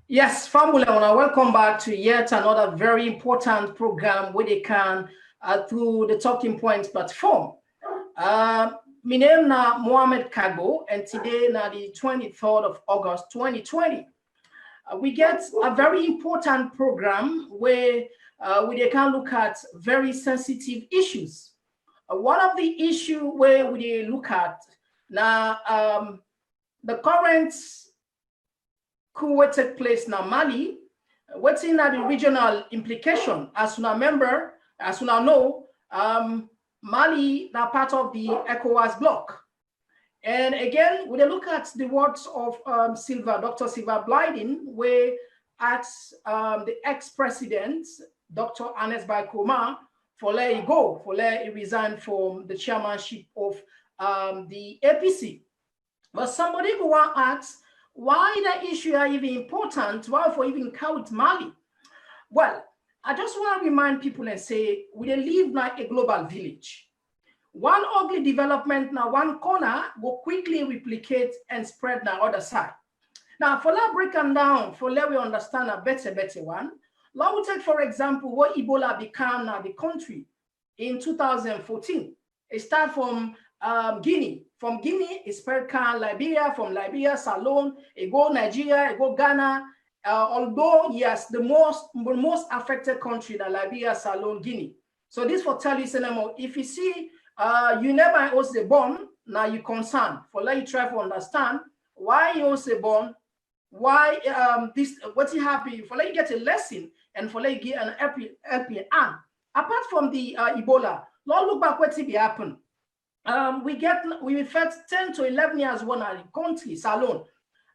Yes, Family Owner, welcome back to yet another very important program where they can through the Talking Points platform. Uh, my name na Mohamed Kago, and today na the 23rd of August 2020. We get a very important program where we can look at very sensitive issues. One of the issue where we look at now the current coup will take place now Mali, what's in the regional implication. As you remember, as you know, Mali now part of the ECOWAS bloc. And again, when you look at the words of Dr. Sylvia Blyden, where asks the ex-president, Dr. Ernest by Koma, for let it go, for let it resign from the chairmanship of the APC. But somebody who want to ask, why the issue are even important? Why for even count Mali? Well, I just want to remind people and say, we live like a global village. One ugly development now, one corner will quickly replicate and spread now other side. Now, for that breaking down, for let we understand a better one, let me take, for example, what Ebola became now the country in 2014. It started from Guinea. From Guinea, it spread can Liberia, from Liberia, Salone, it go Nigeria, it go Ghana. Although, yes, the most affected country, the Liberia, Salone, Guinea. So this for tell you, if you see you never host the bomb, now you concerned. For let you try to understand why you host the bomb, why this what's happening, for let you get a lesson and for let you get an helping hand. Apart from the Ebola, Lord look back what be happen. We fed 10 to 11 years one country, Salone.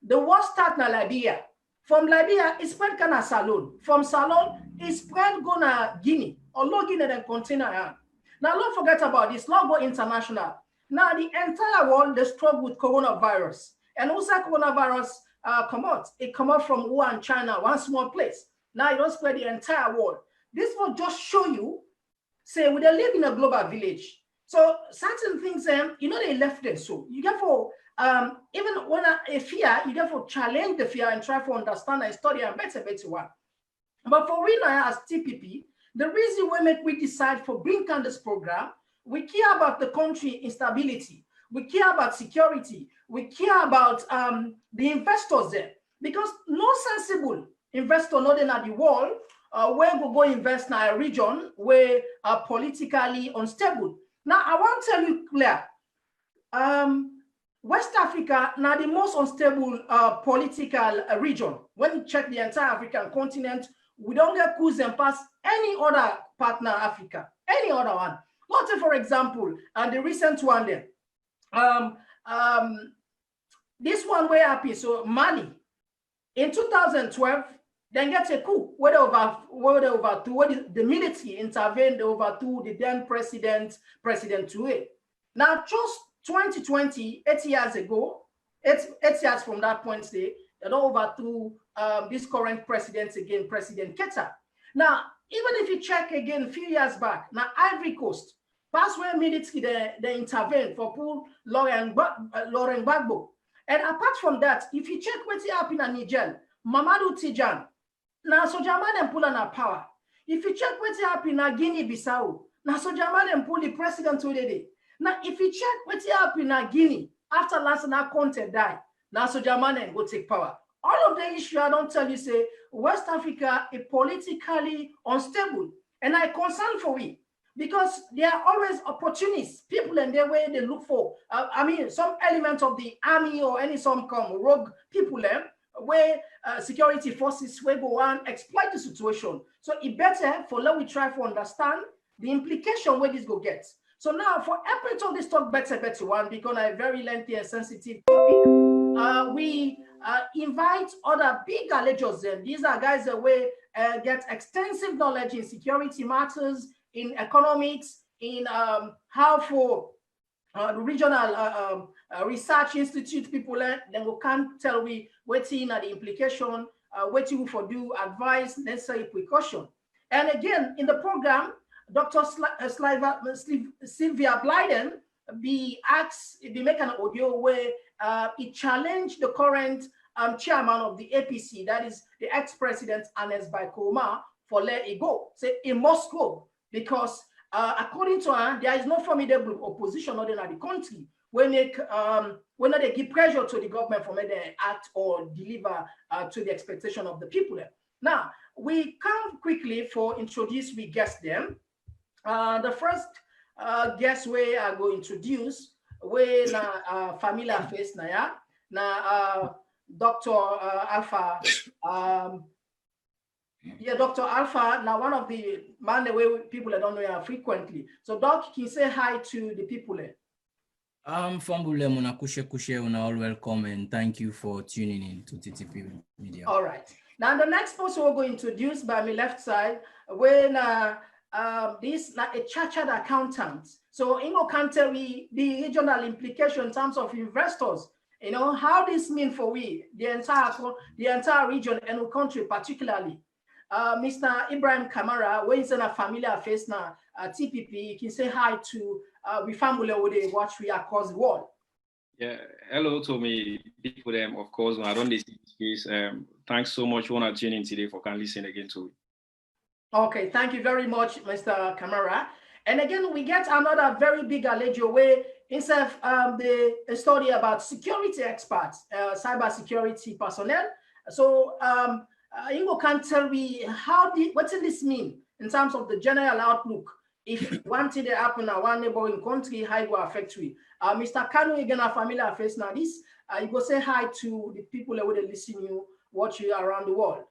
The war start na Liberia. From Liberia, it spread kana Salone. From Salone, it spread go na Guinea. Although Guinea then container. Now, don't forget about this. Not go international. Now, the entire world they struggle with coronavirus, and also coronavirus come out. It come out from Wuhan, China, one small place. Now, it don't spread the entire world. This will just show you, say, we live in a global village. So certain things, they left there. So you therefore, even when a fear, you therefore challenge the fear and try to understand and study and better one. But for we now as TPP, the reason we decide for bring on this program, we care about the country instability, we care about security, we care about the investors there, because no sensible investor not in the world where we go invest in a region where are politically unstable. Now I want to tell you clear, West Africa now the most unstable political region. When you check the entire African continent, we don't get coups and pass any other partner Africa, any other one. Let's say, for example, the recent one there. This one way happy. So Mali, in 2012, then gets a coup where they overthrew, where the military intervened, they overthrew the then President Toure. Now, just 2020, 8 years ago, eight years from that point, they overthrew this current president again, President Keta. Now, even if you check again a few years back, now Ivory Coast, past where military they intervened for pull Laurent Gbagbo. And apart from that, if you check what's happening in Niger, Mamadou Tijan, now Sojaman and pull on power. If you check what's happening in Guinea-Bissau, now Sojaman and pull the president today. Now, if you check what's happening in Guinea, after last night Conte died, now Sojaman will take power. All of the issue I don't tell you say West Africa is politically unstable, and I concern for it because there are always opportunists, people in their way they look for. Some element of the army or any some come rogue people where security forces will go and exploit the situation. So it better for let we try to understand the implication where this go get. So now for helping to this talk better one because I very lengthy and sensitive topic, we invite other big allegiance. These are guys that will get extensive knowledge in security matters, in economics, in how for regional research institute people then we can tell we waiting at the implication, waiting for do advice, necessary precaution. And again, in the program, Dr. Sylvia Blyden be make an audio where it challenged the current chairman of the APC, that is the ex-president Ernest by Koma, for let it go. Say it must go because according to her, there is no formidable opposition other than the country when they give pressure to the government for me to act or deliver to the expectation of the people. Now we come quickly for introduce we guest them. The first guest we are going to introduce we na familiar face na ya na Dr. Alpha. Yeah, Dr. Alpha, now one of the man the way people that don't know you frequently. So Doc, can you say hi to the people? Fambule muna kushe una all welcome and thank you for tuning in to TTP Media. All right. Now the next person we're going to introduce by my left side when this like a chartered accountant. So Ingo can tell me the regional implication in terms of investors. You know how this mean for we the entire region and the country particularly. Mr. Ibrahim Kamara, where is in a familiar face now, TPP, you can say hi to we family where they watch we across the world. Yeah, hello to me, people them, of course, when I don't listen to this, thanks so much for tuning in today for can listen again to it. Okay, thank you very much, Mr. Kamara. And again, we get another very big alleged way instead of the story about security experts, cyber security personnel. So Ingo can tell me what does this mean in terms of the general outlook? If one thing that happen in one neighboring country, how it will affect you. Mr. Kanu, again, a familiar face now. This you go say hi to the people that will listen you, watch you around the world.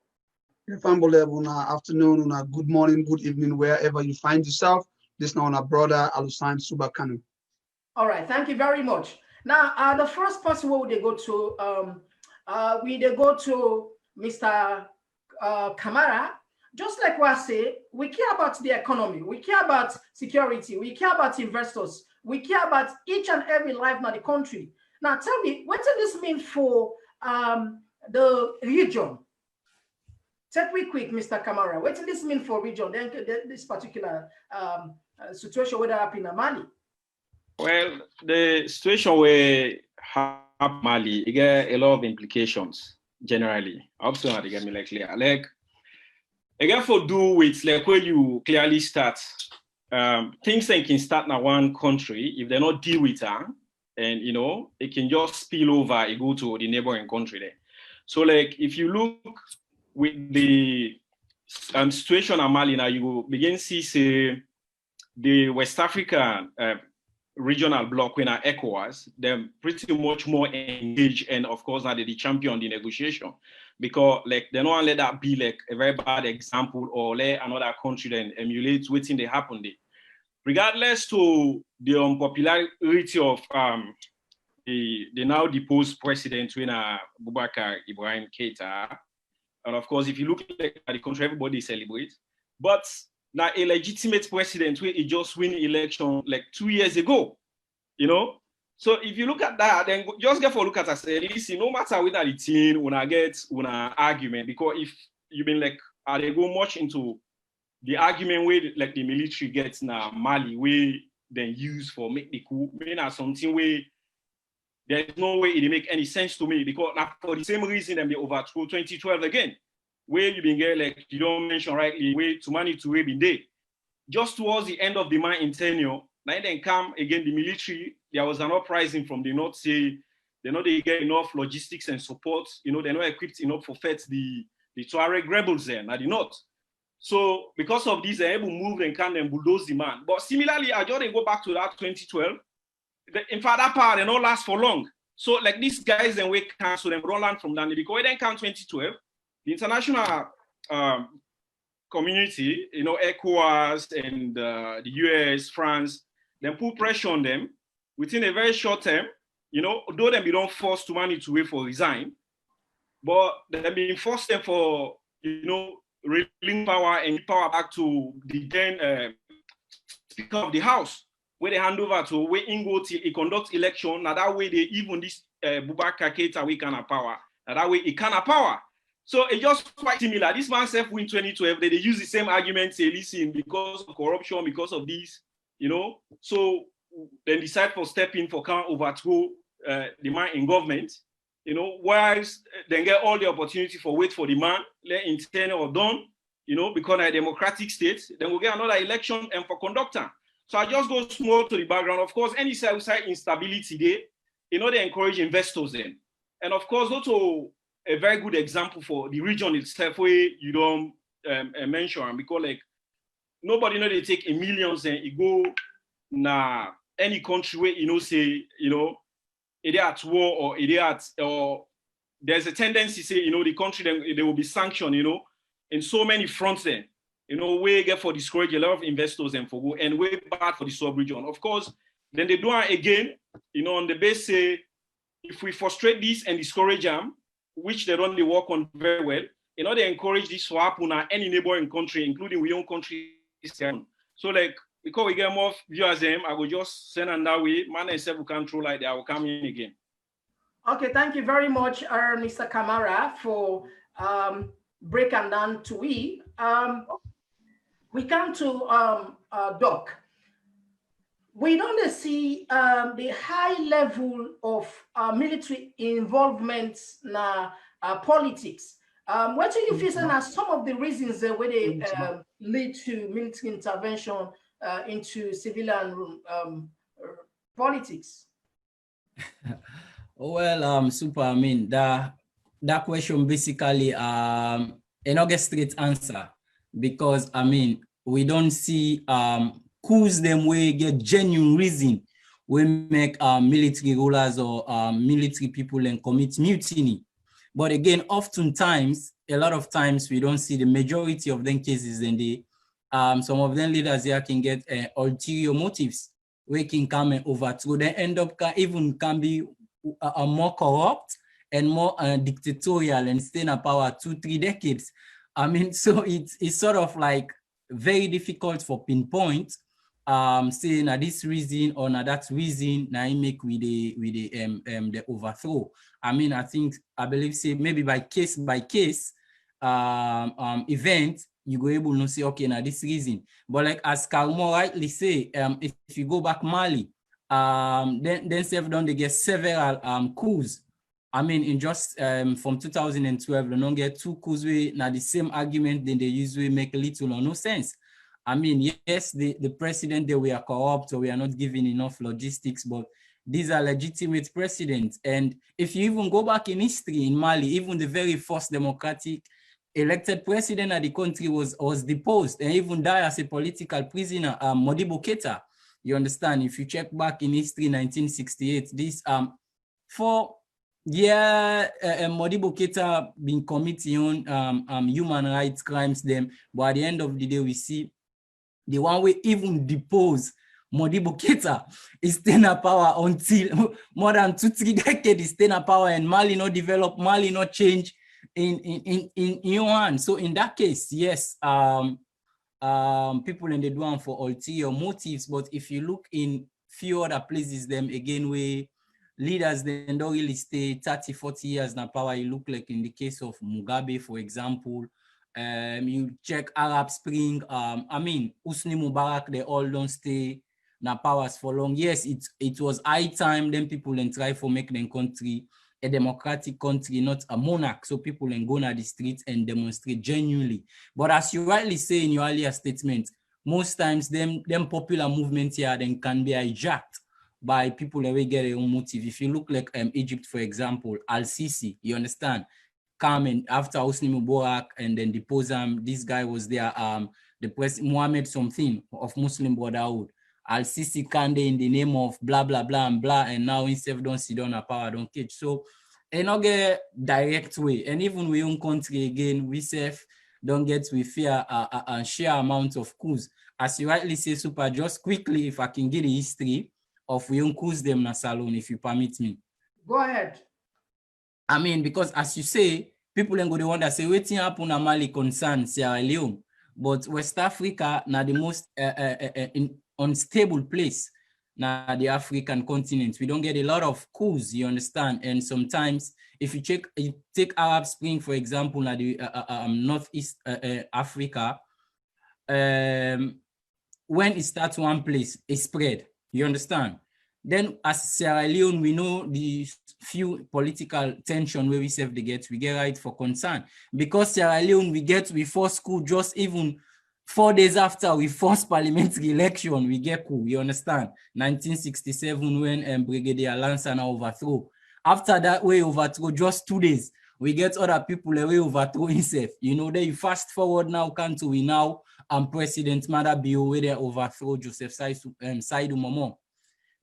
Afternoon, good morning, good evening, wherever you find yourself. This now our brother Alusan Suba Kanu. All right, thank you very much. Now, the first person where they go to, we go to Mr. Kamara. Just like what I say, we care about the economy, we care about security, we care about investors, we care about each and every life in the country. Now, tell me, what does this mean for the region? Take me quick, Mr. Kamara. What does this mean for region? Then this particular situation where happened in Mali. Well, the situation where Mali, it get a lot of implications generally. Also, I get me like clear. Like, again, for do with like where you clearly start, things that can start in one country if they not deal with them, and you know, it can just spill over and go to the neighboring country there. So, like, if you look with the situation in Mali now, you will begin to see the West African regional bloc when are ECOWAS, they're pretty much more engaged, and of course now they're the champion the negotiation, because like they don't let that be like a very bad example or let another country then emulate waiting they happen there. Regardless to the unpopularity of the now deposed president when Boubacar Ibrahim Keita, and of course if you look at the country everybody celebrates, but now a legitimate president where he just win election like 2 years ago, you know. So if you look at that, then just get for look at us. Listen, no matter whether the team when I get an argument, because if you've been like, they go much into the argument where like the military gets now Mali, where then use for make the coup, mean as something where there's no way it make any sense to me, because now for the same reason them they overthrow 2012 again. Where you been get like you don't mention rightly, way to money to been there. Just towards the end of the man in tenure, now then come again the military. There was an uprising from the north, say they know they get enough logistics and support. You know they're not equipped enough for fight the Tuareg rebels there at the north. So because of this, they're able to move and can and bulldoze the man. But similarly, I just go back to that 2012. In fact, that power they don't last for long. So like these guys then we cancel them, don't land from that because then come 2012. The international community, you know, ECOWAS and the US, France, then put pressure on them within a very short term, you know, though they don't force to money to wait for resign, but they've been forced them for, you know, reeling power and power back to the then Speaker of the House, where they hand over to where Ingo till he conducts election. Now that way they even this Boubacar Keita we can have power. Now that way he can have power. So it's just quite similar. This man self win 2012. They use the same argument, say, listen, because of corruption, because of this, you know. So then decide for stepping for can't overthrow the man in government, you know, whilst they get all the opportunity for wait for the man, let intern or done, you know, because a democratic state, then we'll get another election and for conductor. So I just go small to the background. Of course, any side instability there, you know, they encourage investors then. And of course, also a very good example for the region itself where you don't mention, because like nobody know they take in millions and you go na any country where, you know, say, you know, it at war or it at, or there's a tendency say, you know, the country, then they will be sanctioned, you know, in so many fronts then. You know, we get for discourage a lot of investors and for go and way bad for the sub-region. Of course, then they do it again, you know, on the base say, if we frustrate this and discourage them, which they don't work on very well, you know, they encourage this to happen at any neighboring country, including we own country. So like, because we get more viewers them, I will just send them that way. Man and self control like that, I will come in again. Okay, thank you very much, Mr. Kamara, for breaking down to we. We come to Doc. We don't see the high level of military involvement in politics. What do you feel are some of the reasons where they lead to military intervention into civilian politics? Well, super. I mean, that question basically an straight answer, because I mean we don't see coups them way get genuine reason we make military rulers or military people and commit mutiny. But again, oftentimes, a lot of times we don't see the majority of them cases, and they some of them leaders here can get ulterior motives. We can come and overthrow. They end up can be more corrupt and more dictatorial and stay in power 2-3 decades. I mean, so it's sort of like very difficult for pinpoint saying that this reason or that reason now make with the overthrow. I mean, I believe say maybe by case event you go able to say, okay, now this reason. But like as Karumo rightly say, if you go back Mali, then they get several coups. I mean, in just from 2012, they don't get 2 coups where now the same argument then they usually make little or no sense. I mean, yes, the president, they were corrupt or we are not giving enough logistics, but these are legitimate presidents. And if you even go back in history in Mali, even the very first democratic elected president of the country was deposed and even died as a political prisoner, Modibo Keita. You understand? If you check back in history, 1968, this Modibo Keita been committing on human rights crimes them, but at the end of the day, we see the one we even depose Modibo Keita is staying in power until more than 2-3 decades is staying in power, and Mali not develop, Mali not change in your hand. So in that case, yes, people in the Douane for ulterior motives, but if you look in few other places, them again where leaders they don't really stay 30-40 years in power. You look like in the case of Mugabe, for example. You check Arab Spring. I mean, Hosni Mubarak, they all don't stay in powers for long. Yes, it was high time. Then people then try for make them country a democratic country, not a monarch. So people then go to the streets and demonstrate genuinely. But as you rightly say in your earlier statement, most times them popular movements here then can be hijacked by people that will get their own motive. If you look like Egypt, for example, Al-Sisi, you understand, come and after Hosni Mubarak and then depose him, this guy was there, the president Mohammed something of Muslim Brotherhood. Al-Sisi Kande in the name of blah, blah, blah, and blah, and now instead don't sit down a power, don't catch. So, not get direct way. And even we own country again, we don't get with fear a sheer amount of coups. As you rightly say, Super, just quickly, if I can get the history of we own coups them na salon, if you permit me. Go ahead. I mean, because as you say, people then go the one that say, waiting happen na Mali concern Sierra Leone. But West Africa na the most unstable place na the African continent. We don't get a lot of coups, you understand? And sometimes if you take Arab Spring, for example, na the Northeast Africa, when it starts one place, it spread, you understand? Then as Sierra Leone, we know the few political tension where we get right for concern. Because Sierra Leone, we force coup just even 4 days after we forced parliamentary election, we get coup, you understand? 1967 when Brigadier Lansana overthrow. After that, we overthrow just 2 days. We get other people we overthrow himself. You know, then you fast forward now, we now President Madabio where they overthrow Joseph Saidu Momo.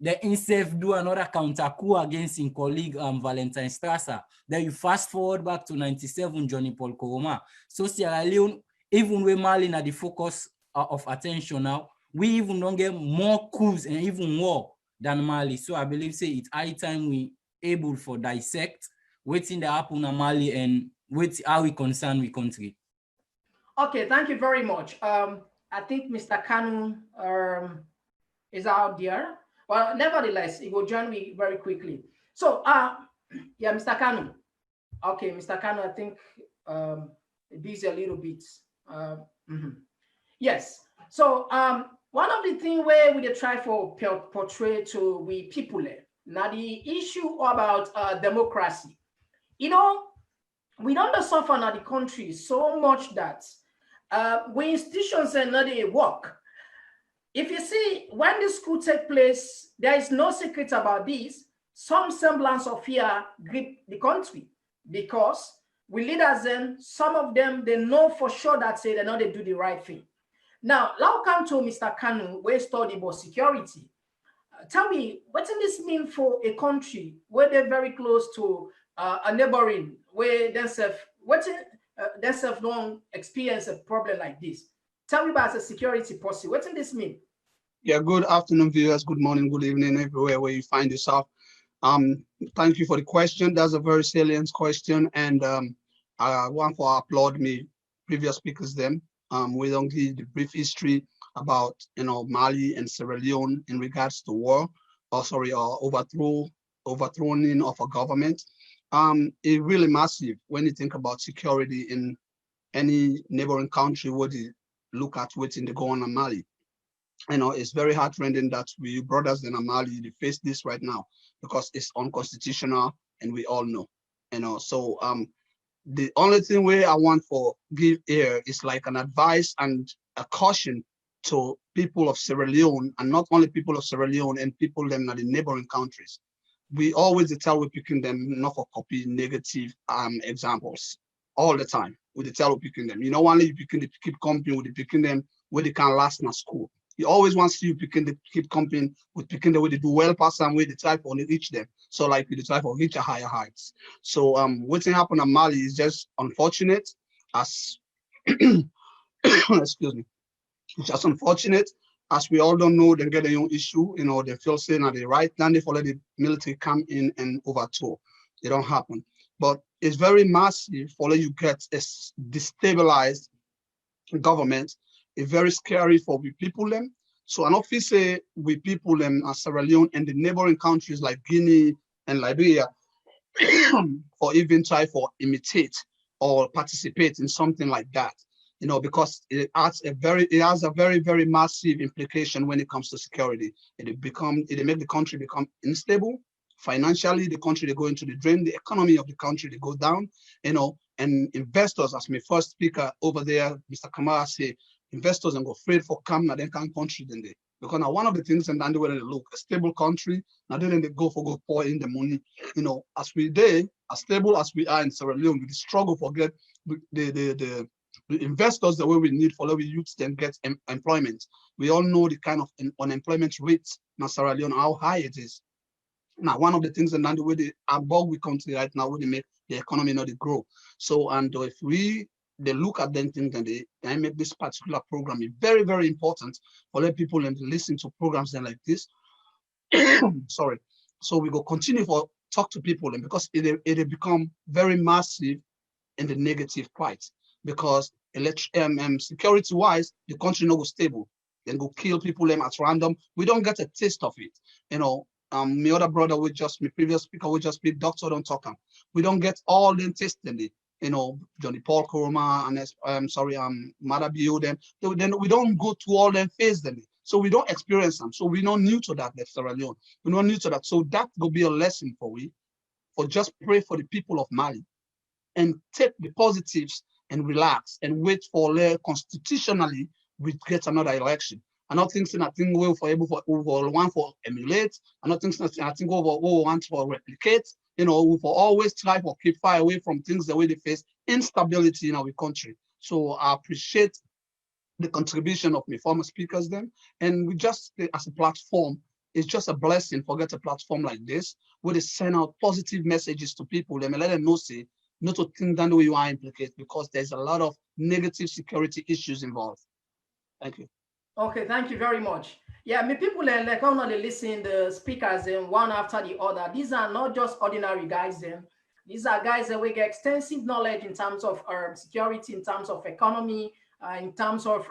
Then himself do another counter coup against his colleague Valentine Strasser. Then you fast forward back to 97, Johnny Paul Koroma. So Sierra Leone, even with Mali at the focus of attention now, we even don't get more coups and even more than Mali. So I believe it's high time we able for dissect what's in the happen in Mali and how we concern with country. Okay, thank you very much. I think Mr. Kanu is out there. Well, nevertheless, he will join me very quickly. So, yeah, Mr. Kanu. Okay, Mr. Kanu, I think busy a little bit. Yes. So, one of the things where we try for portray to we people now the issue about democracy. You know, we don't suffer in the country so much that we institutions are not a work. If you see, when this coup take place, there is no secret about this. Some semblance of fear grip the country because we leaders then, some of them, they know for sure that say they know they do the right thing. Now, now come to Mr. Kanu, where study about security. Tell me, what does this mean for a country where they're very close to a neighboring, where themselves, themselves don't experience a problem like this? Tell me about the security policy. What does this mean? Yeah, good afternoon, viewers. Good morning, good evening, everywhere where you find yourself. Thank you for the question. That's a very salient question, and I want to applaud me previous speakers. Them we don't give the brief history about Mali and Sierra Leone in regards to war, or overthrowing of a government. It's really massive when you think about security in any neighboring country where they look at what's in the go on in Mali. It's very heartrending that we brothers in Mali they face this right now because it's unconstitutional, and we all know. So the only thing where I want for give here is like an advice and a caution to people of Sierra Leone, and not only people of Sierra Leone and people them in the neighboring countries. We always tell we picking them not for copy negative examples all the time. We tell we picking them. Only you picking keep company with picking them where they can last in school. You always want to see you picking the keep company with picking the way they do well past and way they try for reach them. So like we try for reach a higher heights. So what's happened in Mali is just unfortunate as excuse me. It's just unfortunate as we all don't know they get their own issue, they feel saying at the right time they follow the military come in and overthrow. It don't happen. But it's very massive for you get a destabilized government. It's very scary for we people them. So an office say we people them as Sierra Leone and the neighboring countries like Guinea and Liberia for even try for imitate or participate in something like that. Because it has a very, very massive implication when it comes to security. It make the country become unstable. Financially, the country they go into the drain, the economy of the country they go down, and investors, as my first speaker over there, Mr. Kamara say, investors and go afraid for come now then can country then they. Because now one of the things and then they look a stable country, now then they go pour in the money. As we there, as stable as we are in Sierra Leone, we struggle for get the investors the way we need for our youth then get employment. We all know the kind of unemployment rate in Sierra Leone, how high it is. Now, one of the things and then the way they above we country right now, where they make the economy not grow. So, and if they look at them things and they make this particular program very, very important for let people and listen to programs then like this. Sorry. So we go continue for talk to people and because it become very massive in the negative part because security wise the country no go stable, then go kill people them at random. We don't get a taste of it. My other brother my previous speaker we just speak doctor don't talk. We don't get all them taste in it. Johnny Paul Koroma and Madabio them. Then we don't go to all them phase them. So we don't experience them. So we're not new to that, Sierra Leone. We're not new to that. So that will be a lesson for we, for just pray for the people of Mali and take the positives and relax and wait for constitutionally we get another election. I'm not thinking I think we're able for one for emulate. I'm not thinking I think we want for replicate. You know, we for always try to keep far away from things the way they face instability in our country. So I appreciate the contribution of my former speakers then. And we just, as a platform, it's just a blessing for get a platform like this, where they send out positive messages to people. They may let them know, say, not to think that the way you are implicated, because there's a lot of negative security issues involved. Thank you. Okay, thank you very much. Yeah, me people like how they listen the speakers one after the other. These are not just ordinary guys. These are guys that we get extensive knowledge in terms of security, in terms of economy, in terms of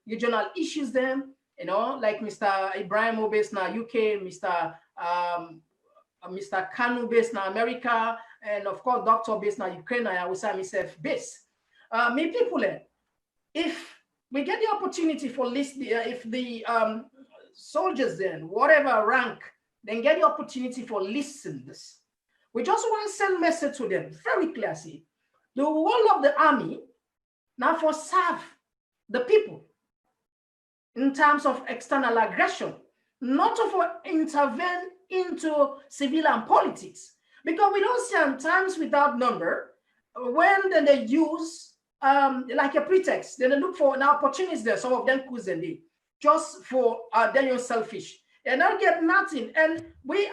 regional issues. Then you know, like Mr. Ibrahim based na UK, Mr. Kanu based na America, and of course Dr. based na Ukraine. I will say myself based. Me people, if we get the opportunity for if the soldiers then, whatever rank, then get the opportunity for listeners. We just want to send message to them very clearly. The whole of the army now for serve the people in terms of external aggression, not for intervene into civilian politics. Because we don't see times without number when then they use like a pretext. Then they look for an opportunity there. Some of them couldn't just for their own selfish. They don't get nothing. And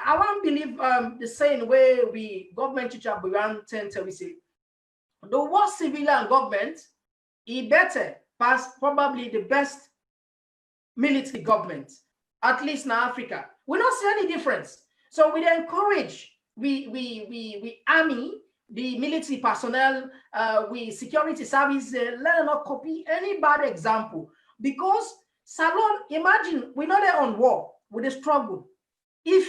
I won't believe the same way we government teacher Buran tend to say the worst civilian government is better past probably the best military government, at least in Africa. We don't see any difference. So we encourage we army, the military personnel, we security service, let them not copy any bad example. Because Salon, imagine we're not there on war with a struggle. If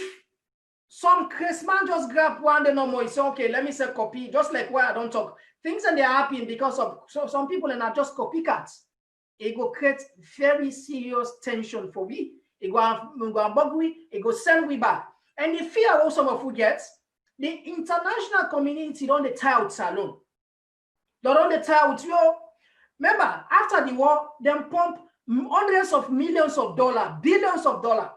some crazy man just grab one day no more, he say, okay, let me say copy, just like why I don't talk. Things and they're happening because of some people are not just copycats. It will create very serious tension for we. It go bug we, it go send we back. And the fear also of who gets, the international community don't they tie out Salon. They don't they tie out you. Remember, after the war, them pump hundreds of millions of dollars, billions of dollars.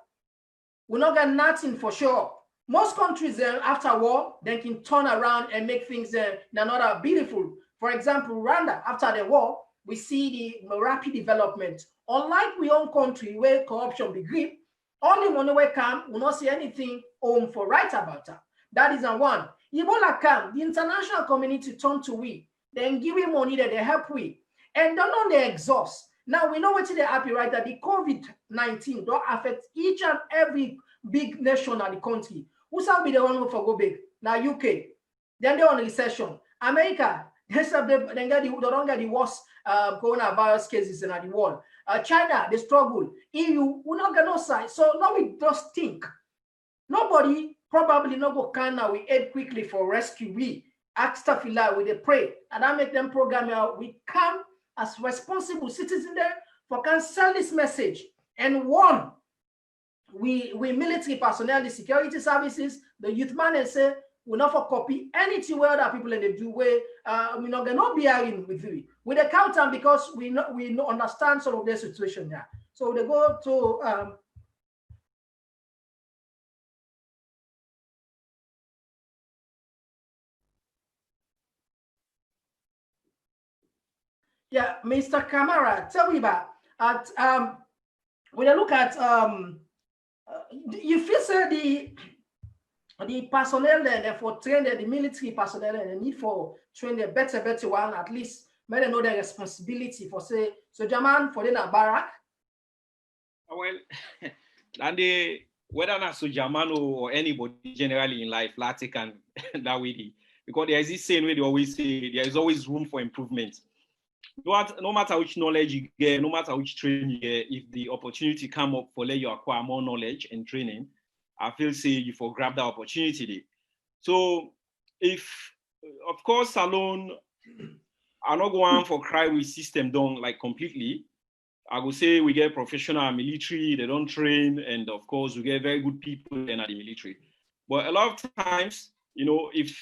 We not get nothing for sure. Most countries after war, they can turn around and make things another beautiful. For example, Rwanda, after the war, we see the rapid development. Unlike we own country where corruption be grip, only money will come, we not see anything home for right about that. That is one. Ebola come, the international community turn to we, then give we money that they help we. And don't they exhaust. Now we know what they're happy, right? That the COVID-19 don't affect each and every big nation in the country. Who's be the one who for go big? Now UK. Then they're on recession. America, they don't get the worst coronavirus cases in the world. China, they struggle. EU, we not get no side. So now we just think. Nobody probably not go can now we aid quickly for rescue. We ask stuff with the pray. And I make them program out. We come as responsible citizens there for can sell this message. And one, we military personnel, the security services, the youth man and say, we not for copy anything where other people in the do way, we not gonna be arguing with you. With the counter because we understand some of their situation there. So they go to yeah, Mr. Kamara, tell me about when I look at you feel say the personnel there for train the military personnel and the need for train the better one at least may they know their responsibility for say so German for the barrack. Well, and whether not so German or anybody generally in life, Latin and that way, because there is this saying where they always say there is always room for improvement. No matter which knowledge you get, no matter which training you get, if the opportunity come up for let you acquire more knowledge and training, I feel say you for grab that opportunity. So if, of course, Salon are not going for cry with system done like completely, I would say we get professional military, they don't train, and of course we get very good people in the military. But a lot of times, you know, if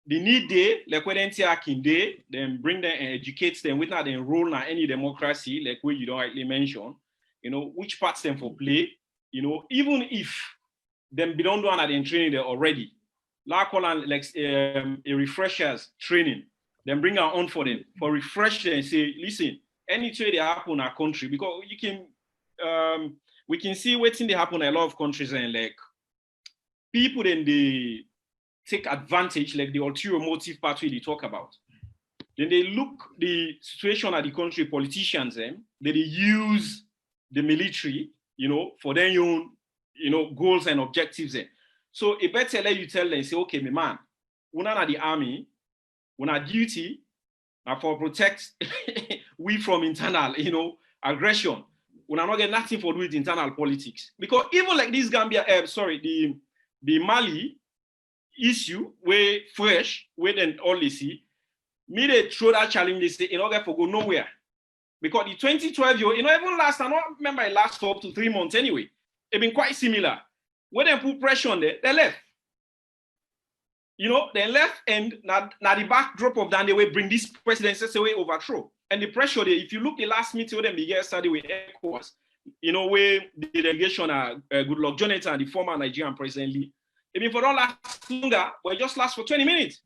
the need they, like when they then bring them and educate them with not enroll in any democracy, like where you don't rightly mention, you know, which parts them for play, you know, even if them be don't do that in training there already. Like a refreshers training, then bring our own for them, for refresh them and say, listen, any trade they happen in our country, because you can we can see what's in they happen in a lot of countries, and like people then they take advantage, like the ulterior motive pathway they talk about. Then they look the situation at the country, politicians then they use the military, you know, for their own, you know, goals and objectives then. So it better let you tell them, say, okay, my man, we're not the army, we're not duty, now for protect we from internal, you know, aggression. We're not getting nothing for do with internal politics. Because even like this Gambia, the Mali issue, where fresh, where then all they see, me they throw that challenge, they say, in order for go nowhere. Because the 2012 year, you know, even last, I don't remember it last for up to 3 months anyway. It's been quite similar. When they put pressure on there, they left. You know, they left, and now the backdrop of that, they will bring this presidency away overthrow. And the pressure there, if you look the last meeting with them began yesterday with ECOWAS, you know, where the delegation are Goodluck Jonathan, the former Nigerian president, even for don't last longer, but it just last for 20 minutes.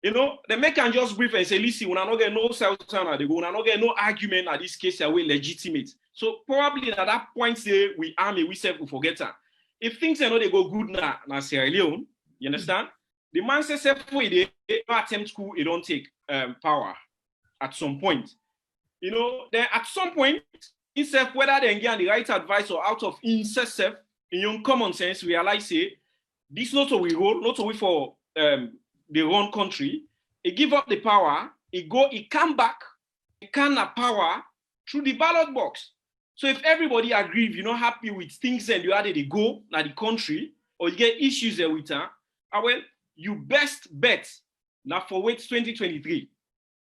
You know, the man can just brief and say, listen, when I not get no South China, they go, when I not get no argument at this case, are we legitimate. So probably at that point, say we army, we say we forget that. If things are not they go good now, Sierra Leone, you understand? The man says, they attempt coup, it don't take power at some point. You know, then at some point, himself, whether they get the right advice or out of himself, in your common sense, realize, say, this not what we roll, not what we for the wrong country. He give up the power, he come back, he can have power through the ballot box. So if everybody agree, if you're not happy with things and you had to go na the country, or you get issues there with her, well, you best bet now for wait 2023.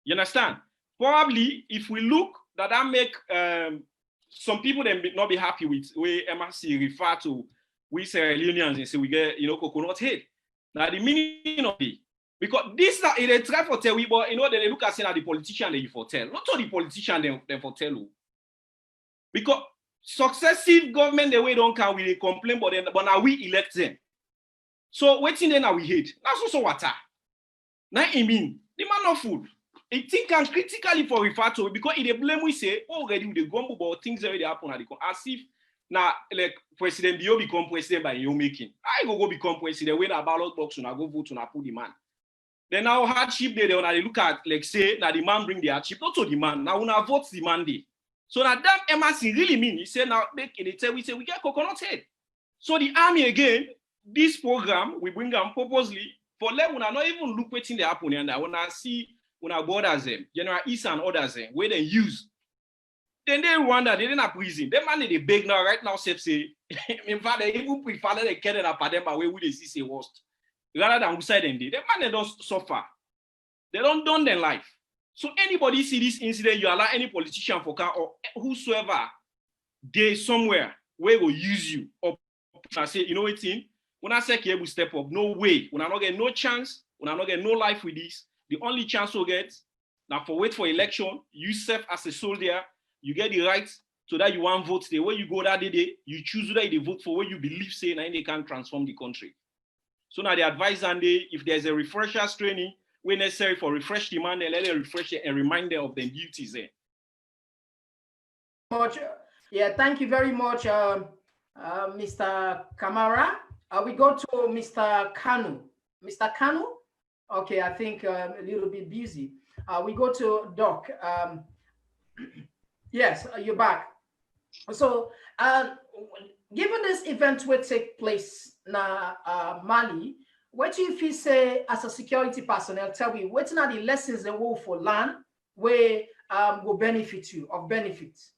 You understand? Probably if we look that make some people then not be happy with where MRC refer to we Sierra Leoneans and say we get, you know, coconut head. Now the meaning of it, because this now they try for tell we, but you know they look at saying that the politician they for tell, not all the politician they for tell you. Because successive government the way don't can we complain, but now we elect them. So waiting then now we hate. That's also what now I mean the man not fool. It think can critically for refer to it because if they blame we say already with the gumbo about things already happen at the as if now like President Bio become president by your making. I go become president when a ballot box and I go vote and I put the man. Then now hardship they when they look at like say that the man bring the hardship, not to the man. Now when I vote the man day. So that damn MRC really mean he say now make it tell we say we get coconut head. So the army again, this program we bring them purposely for let when I not even look waiting they happen and when I see when I borders them, General East and others them, where they use. Then they wonder, they didn't have prison. Them man they beg now, right now, say, in fact, they even prefer that they get it up at them, but where would they see say worst? Rather than outside them, them man they don't suffer. They don't done their life. So anybody see this incident, you allow any politician for car or whosoever, they somewhere where will use you. Or I say, you know what thing? When I say will step up, no way. When I not get no chance, when I not get no life with this. The only chance you get now for wait for election, you serve as a soldier, you get the right so that you want vote the way you go that day, you choose whether you vote for what you believe say and they can transform the country. So now the advice and if there's a refreshers training where necessary for refresh demand, let them refresh it and remind them of their duties there. Yeah, thank you very much, Mr. Kamara. We go to Mr. Kanu. Mr. Kanu? Okay, I think a little bit busy. We go to Doc. Yes, you're back. So, given this event will take place na Mali, what do you feel say as a security personnel? Tell me, what are the lessons they will for land where will benefit you of benefits?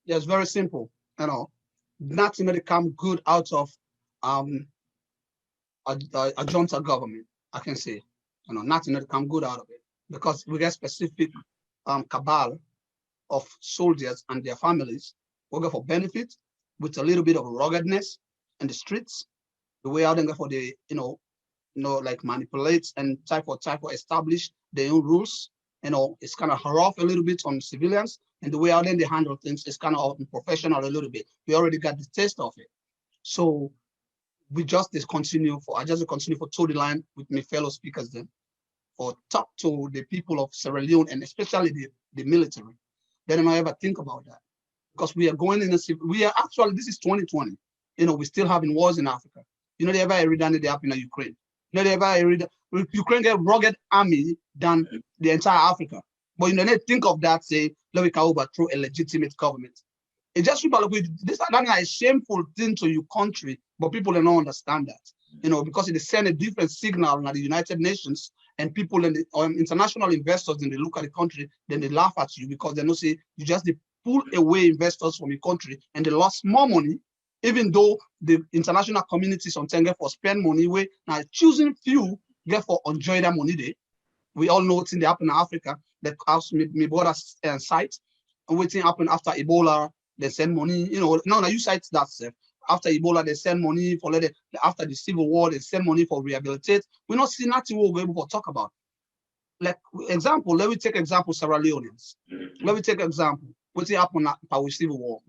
Yeah, it's very simple. You know, nothing will come good out of a junta government. I can say. You know, nothing that come good out of it because we get specific cabal of soldiers and their families, working for benefit with a little bit of ruggedness in the streets, the way out there for the, like manipulate and type of establish their own rules. It's kind of rough a little bit on civilians, and the way out there they handle things is kind of unprofessional a little bit. We already got the taste of it. So I just continue for toe the line with my fellow speakers then, or talk to the people of Sierra Leone and especially the military. They don't ever think about that, because we are going in this is 2020. We still having wars in Africa. They ever read that they happen in Ukraine. They ever read Ukraine get rugged army than the entire Africa. But they think of that, say, let me overthrow a legitimate government. It just this is a shameful thing to your country, but people don't understand that. Because it send a different signal at the United Nations, and people and the international investors, then they look at the country, then they laugh at you, because they know say you just pull away investors from your country and they lost more money, even though the international community sometimes get for spend money where now choosing few get for enjoy that money there. We all know what's in the happen in Africa that has me border site, and what's happen after Ebola, they send money, no, you cite that stuff. After Ebola, they send money for after the Civil War, they send money for rehabilitate. We're not seeing nothing we're able to talk about. Like example, let me take example Sierra Leoneans. Let me take example. What's happened with Civil War?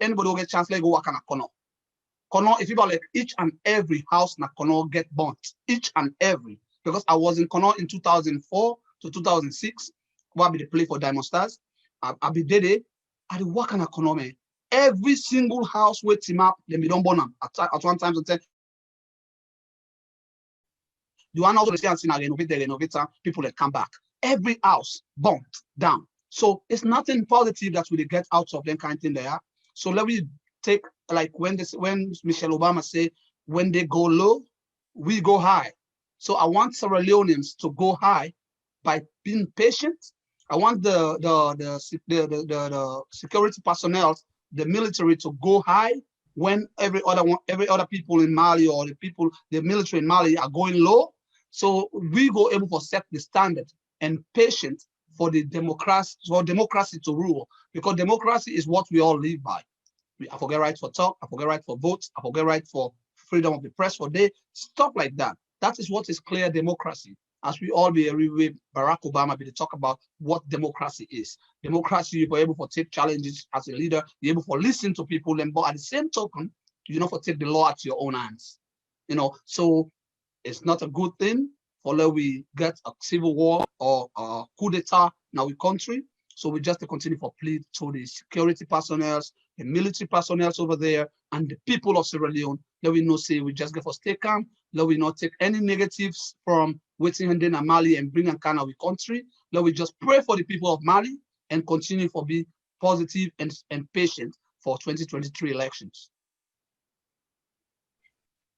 Anybody will get a chance, let go work on a corner. Kono, if you like each and every house in Kono get burnt, each and every. Because I was in Kono in 2004 to 2006, where I be the play for Diamond Stars. I be there, I did work on a Kono, man. Every single house with team up, then we don't burn them. At one time, you want also to see renovate the renovator, people that come back. Every house burnt down. So it's nothing positive that we get out of them kind of thing there. So let me take, like when Michelle Obama say, when they go low, we go high. So I want Sierra Leoneans to go high by being patient. I want the security personnel, the military, to go high when every other people in Mali or the military in Mali are going low. So we go able to set the standard and patient for the democracy to rule, because democracy is what we all live by. I forget right for talk, I forget right for votes, I forget right for freedom of the press for day, stuff like that. That is what is clear democracy. As we all be with Barack Obama be to talk about what democracy is. Democracy, you're able to take challenges as a leader, you're able to listen to people, and but at the same token, you know, for take the law at your own hands. So it's not a good thing for let we get a civil war or a coup d'etat in our country. So we just continue for plead to the security personnel, the military personnel over there, and the people of Sierra Leone. Let we know say we just get for stay calm. Let we not take any negatives from waiting and then Mali and bring a kind of country. Let we just pray for the people of Mali and continue for be positive and patient for 2023 elections.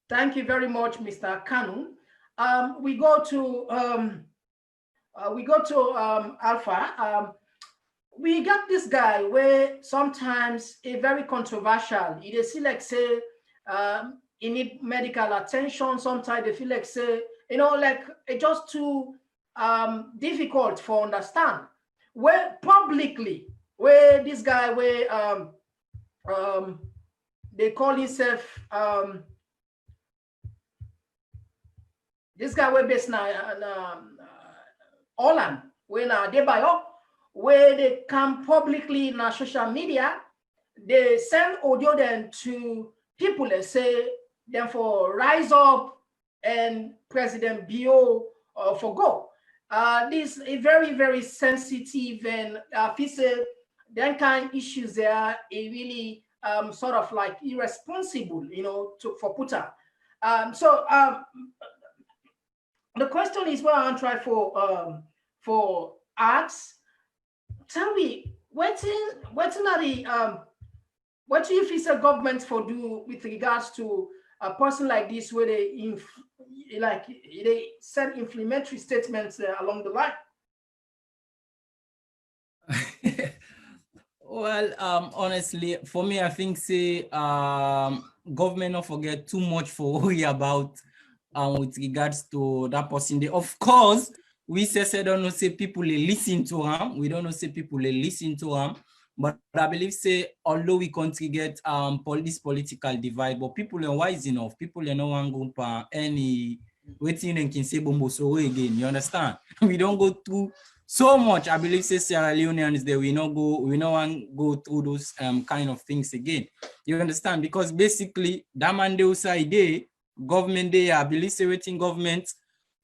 Thank you very much, Mr. Kanu. We go to Alpha. We got this guy where sometimes a very controversial. They see like say he need medical attention. Sometimes they feel like say like it's just too difficult for understand. Where publicly, where this guy where they call himself this guy where based in Holland, when they buy up. Where they come publicly in social media, they send audio then to people and say them for rise up and President Bio for go. This is very, very sensitive and that kind of issues there is really sort of like irresponsible, for Puta. So the question is what I'm trying for arts. Tell me, what do you feel the government for do with regards to a person like this, where they send inflammatory statements along the line? Well, honestly, for me, I think say government not forget too much for worry about with regards to that person. Of course, we don't know say people listen to him. We don't know say people listen to him. But I believe say although we country get this political divide, but people are wise enough. People are no one go for any waiting and can say bombo so again. You understand? We don't go through so much. I believe say Sierra Leoneans there we no want go through those kind of things again. You understand? Because basically that man they say they government they I believe say waiting government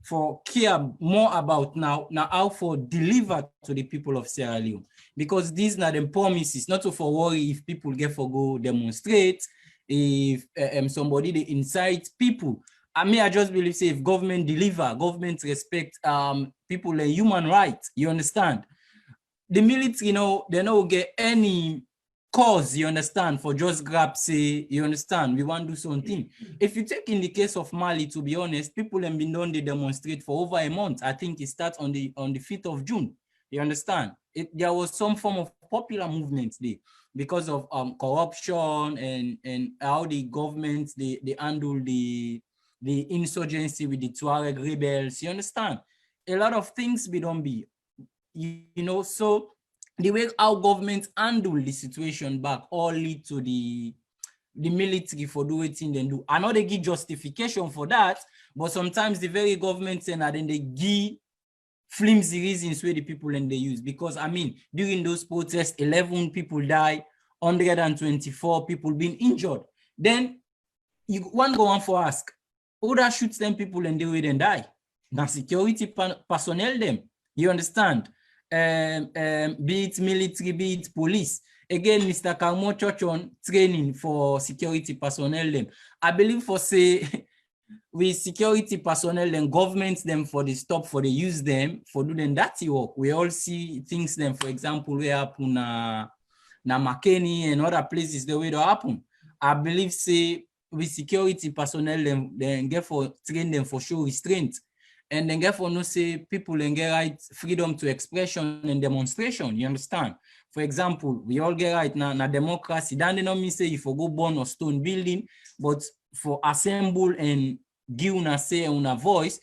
for care more about now how for deliver to the people of Sierra Leone, because these are the promises, not to for worry if people get for go demonstrate, if somebody they incite people. I just believe say if government deliver, government respect people and human rights, you understand? The military, they don't get any cause, you understand, for just grab, say, you understand, we want to do something. If you take in the case of Mali, to be honest, people have been done, they demonstrate for over a month. I think it starts on the 5th of June. You understand? There was some form of popular movement there because of corruption and how the government, they handle the insurgency with the Tuareg rebels. You understand? A lot of things we don't be, so the way how government handle the situation back all lead to the military for doing things they do. I know they give justification for that, but sometimes the very government and then they give flimsy reasons where the people and they use. Because I mean, during those protests, 11 people die, 124 people being injured. Then you one go on for ask, who that shoots them people and they will then die? Now security personnel them. You understand? Be it military, be it police. Again, Mr. Komon-Tok on training for security personnel them. I believe for say with security personnel and governments them for the stop for the use them for doing dirty work. We all see things them, for example, we happen na Makeni and other places the way it happen. I believe say with security personnel them then get for train them for show restraint. And then get for no say people and get right freedom to expression and demonstration. You understand? For example, we all get right now democracy. That do not mean say if you go burn or stone building, but for assemble and give una say una voice,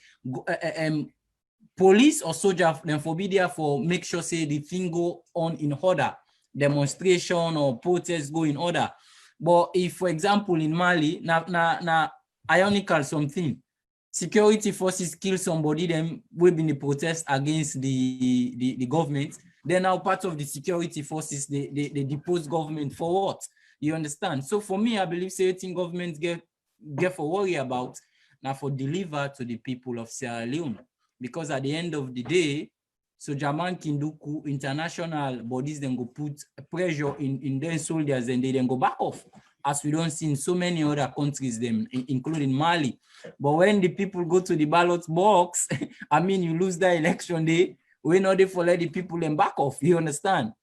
police or soldier then for be there for make sure say the thing go on in order, demonstration or protest go in order. But if, for example, in Mali, na ironical something. Security forces kill somebody, then will be in the protest against the government. Then now part of the security forces, they depose government for what? You understand? So for me, I believe certain governments get for worry about now for deliver to the people of Sierra Leone. Because at the end of the day, so German can do coup, international bodies then go put pressure in their soldiers and they then go back off. As we don't see in so many other countries, them including Mali. But when the people go to the ballot box, I mean, you lose the election day, we know they for let the people then back off. You understand?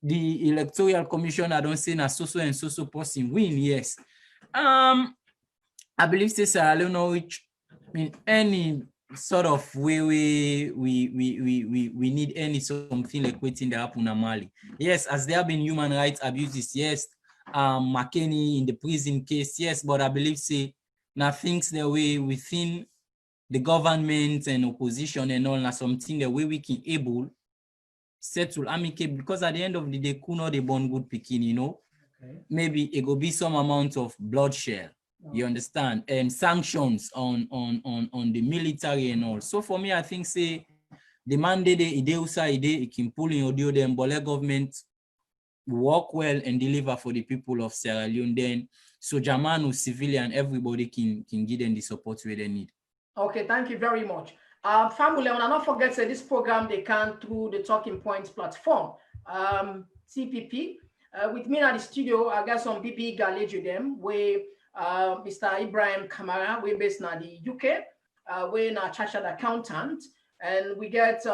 The electoral commission, I don't say na so and so person win. Yes, I believe say Sierra Leone, which in any sort of way we need any something like waiting to happen in Mali. Yes, as there have been human rights abuses. Yes. McKinney in the prison case, yes, but I believe say now things the way within the government and opposition and all now something the way we can able settle amicable, because at the end of the day, could not they born good picking, okay. Maybe it will be some amount of bloodshed, you understand, and sanctions on the military and all. So for me, I think say the mandate it can pull in audio them, but let government work well and deliver for the people of Sierra Leone, then so German, civilian, everybody can give them the support where they need. Okay, thank you very much. Family, and not forget that this program they can through the Talking Points platform. CPP. With me at the studio, I got some BP Galejo them where Mr. Ibrahim Kamara, we're based in the UK, we're a chartered accountant, and we get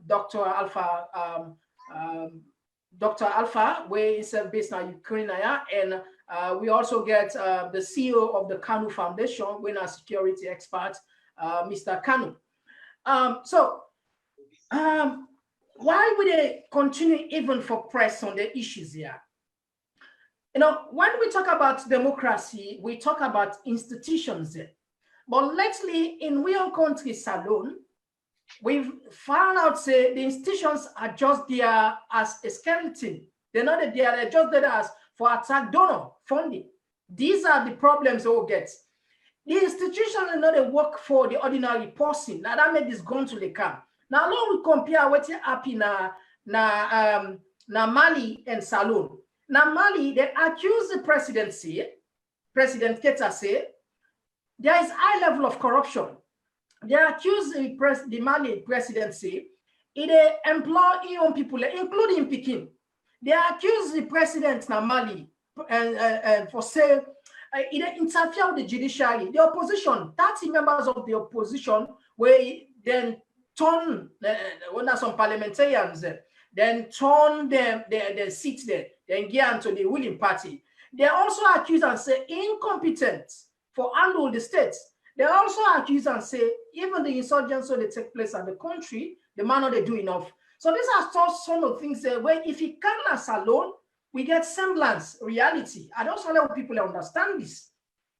Dr. Alpha. Dr. Alpha, where is based in Ukraine, and we also get the CEO of the Kanu Foundation, we're a security expert, Mr. Kanu. Why would they continue even for press on the issues here? When we talk about democracy, we talk about institutions there. But lately, in real countries alone, we've found out say the institutions are just there as a skeleton. They're not there, they're just there as for attack donor funding. These are the problems we will get. The institution is not a work for the ordinary person. Now that made this gone to the camp. Now we compare what's happening na Mali and Saloon. Now Mali, they accuse the presidency, President Keita say, there is high level of corruption. They accuse the Mali presidency, it employ young people, including Peking. They accuse the president na Mali for say it interfere with the judiciary. The opposition, 30 members of the opposition, were then turn when some parliamentarians then turn their seats there, then get into the ruling party. They also accuse and say incompetent for handle the states. They also accuse and say even the insurgency that take place in the country, the man not they do enough. So these are some of the things where if he can't alone, we get semblance, reality. I don't want people understand this.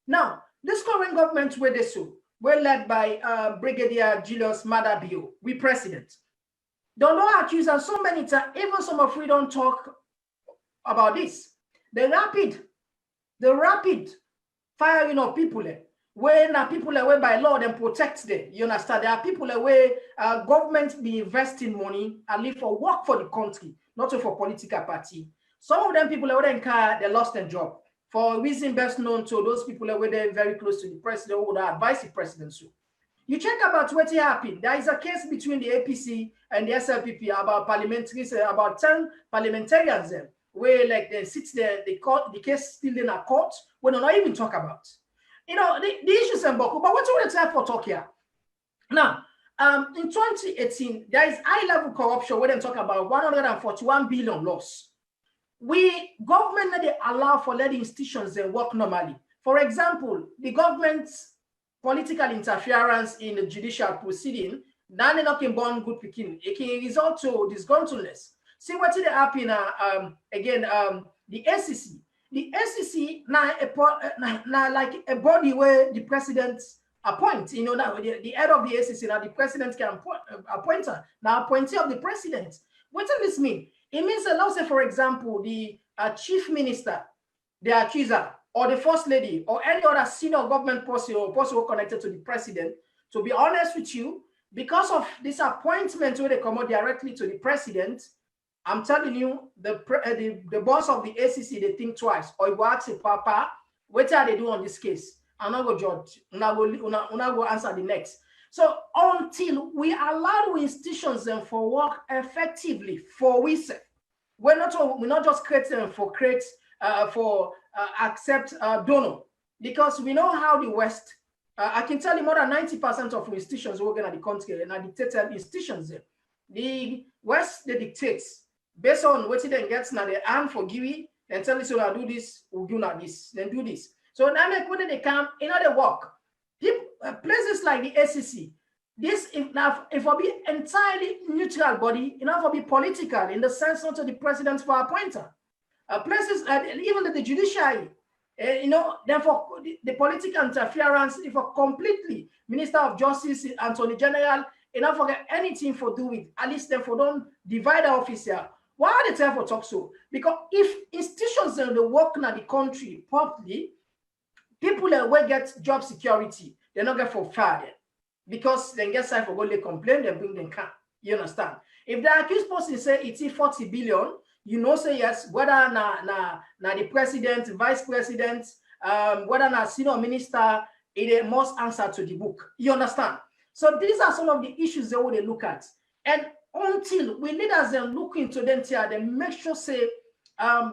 Now, this current government where they so were led by Brigadier Julius Madabio, we president. Don't know accuse and so many times, even some of we don't talk about this. The rapid firing of people when people where by law then protect them. You understand? There are people where government be investing money and live for work for the country, not for political party. Some of them people where they lost their job for a reason best known to those people where they're very close to the president who would advise the president. So you check about what happened. There is a case between the APC and the SLPP about parliamentaries, about 10 parliamentarians where like they sit there, the case still in a court, we don't even talk about. You know, the issues in Boku, but what's all the time for talk here? Now, in 2018, there is high-level corruption where they talk about 141 billion loss. Government they allow for letting institutions work normally. For example, the government's political interference in the judicial proceeding, now they're not born good picking. It can result to disgruntledness. See what did happen the SEC. The SEC now like a body where the president appoint, you know, now the head of the SEC, now the president can appoint her. Now appointee of the president. What does this mean? It means that, let's say, for example, the chief minister, the accuser, or the first lady, or any other senior government person or person connected to the president, to be honest with you, because of this appointment where they come out directly to the president, I'm telling you, the boss of the ACC, they think twice. Or you ask a papa, what are they doing on this case? I'm not going to judge. I'm not going to answer the next. So until we allow institutions them for work effectively for we say, we're not just creating for accept donor, because we know how the West. I can tell you more than 90% of institutions working at the country and are dictated institutions. The West they dictates based on what they get now they arm for Giwi, then tell us so do this, we'll do not this, then do this. So now when they come in other work, places like the ACC, this if will be entirely neutral body, enough will be political in the sense not to the president for appointer. Places even the judiciary, you know, therefore the political interference, if a completely Minister of Justice, Attorney General, enough for anything for do with, at least therefore don't divide the office here. Why are they therefore talk so? Because if institutions they work in the country properly, people that will get job security, they're not get for fired because they get side for go they complain, they bring them can. You understand? If the accused person say it's 40 billion, you know say yes, whether na the president, vice president, whether na senior minister, it must answer to the book. You understand? So these are some of the issues that they look at. And until we leaders then look into them here, they make sure say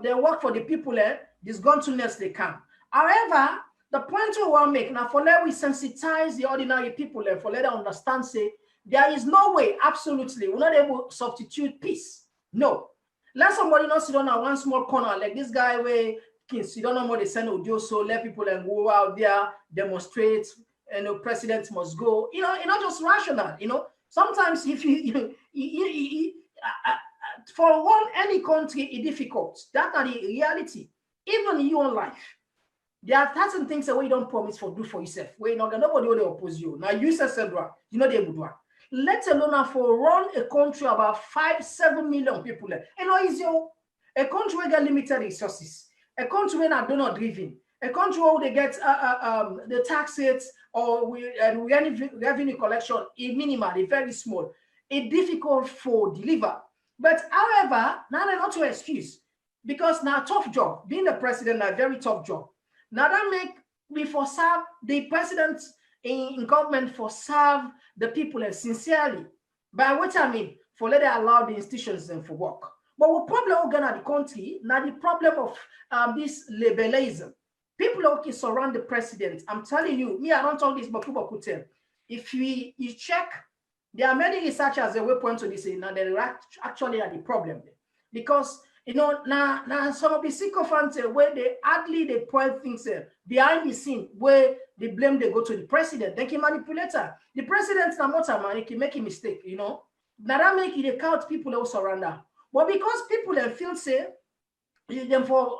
they work for the people this gentleness they can. However, the point we want to make now for let we sensitize the ordinary people for let them understand say there is no way, absolutely, we're not able to substitute peace. No. Let somebody not sit down at one small corner like this guy where can sit down more they send audio so let people and go out there, demonstrate, and the president must go. You know, it's not just rational, you know. Sometimes if for any country it's difficult. That's not the reality. Even in your own life. There are certain things that we don't promise for do for yourself. Where nobody will oppose you. Now you say Sandra, you know they would do. let alone for run a country about 5-7 million people. You know, is your a country where get limited resources, a country where not donor driven, a country where they get the tax rates or revenue collection is minimal, very small. It's difficult for deliver. But however, now they're not to excuse because now tough job. Being the president, a very tough job. Now that make me for serve the president in government for serve the people and sincerely. By what I mean, for let them allow the institutions and for work. But the problem again at the country, now the problem of this liberalism. People okay surround the president. I'm telling you, me, I don't talk this, but people could tell. If you check, there are many researchers that will point to this, now they're actually at the problem. Because you know, now some of the sycophants where they hardly they point things behind the scene where the blame they go to the president. They can manipulate her. The president's not much man, he can make a mistake, you know. Now that make it count people who surrender. But because people feel say them for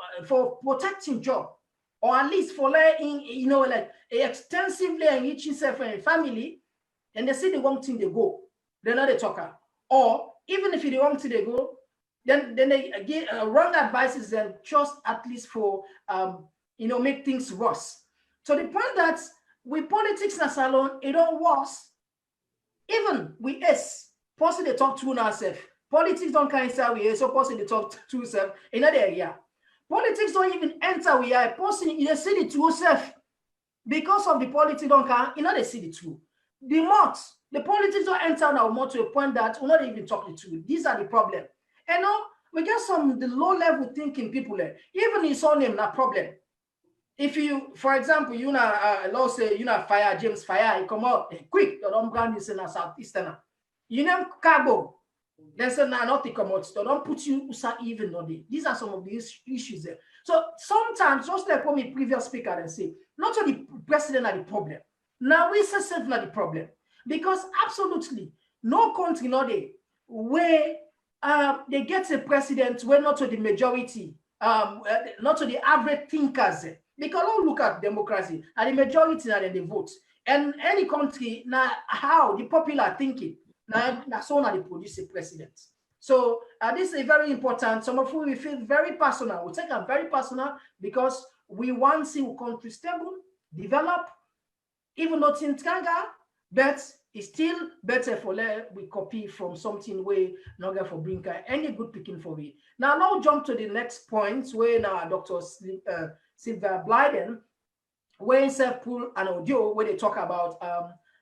protecting job, or at least for letting, you know, like extensively enriching self and family, and they see the wrong thing they go, they're not a talker. Or even if the wrong thing they go, then they give wrong advices and just at least for you know, make things worse. To the point that with politics in salon, it don't worse. Even we possibly they talk to ourselves. Politics don't kind of we so possibly they talk to yourself in that area. Politics don't even enter we are possibly in the city to yourself because of the politics don't come in the city too. The most the politics don't enter now more to a point that we're not even talking to. These are the problem. And now we get some the low level thinking people there. Even his own name, not problem. If you, for example, you know, let's say you know fire James Fire, he come out quick. You don't brand this in a southeastern. You name cargo. They say nah, not to come out. So don't put you even no day. These are some of the issues there. So sometimes, just like what my previous speaker and say, not only the president are the problem. Now we say self not the problem because absolutely no country no day where they get a president where not to the majority, not to the average thinkers. Because don't look at democracy and the majority and then they vote. And any country now how the popular thinking now so now they produce a president. So this is very important. Some of you we feel very personal. We take it very personal because we want to see our country stable, develop, even though things can go, but it's still better for we copy from something where not get for brinker any good picking for me. Now jump to the next point where now Dr. Sylvia Blyden, where he pull an audio where they talk about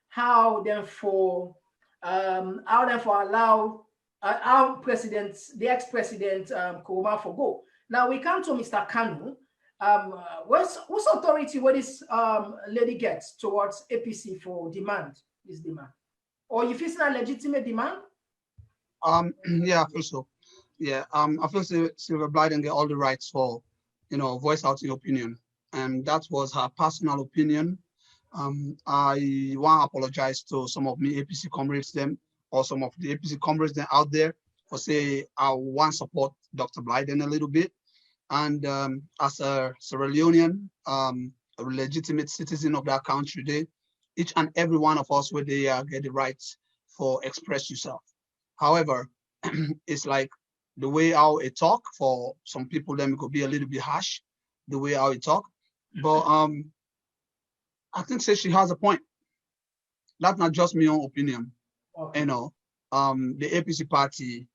how then for allow our president, the ex-president Komon-Tok for go. Now we come to Mr. Kanu. What's authority what this lady gets towards APC for this demand? Or if it's not legitimate demand? Yeah, I feel so. Yeah, I feel Sylvia Blyden get all the rights for, you know, voice out your opinion. And that was her personal opinion. I want to apologize to some of me APC comrades them or some of the APC comrades them out there for say I want to support Dr. Blyden a little bit. And as a Sierra Leonean, a legitimate citizen of that country, each and every one of us where they get the rights for express yourself. However, it's like the way how it talk for some people, then it could be a little bit harsh, the way how it talk. But I think say she has a point. That's not just my own opinion. Okay. You know, the APC party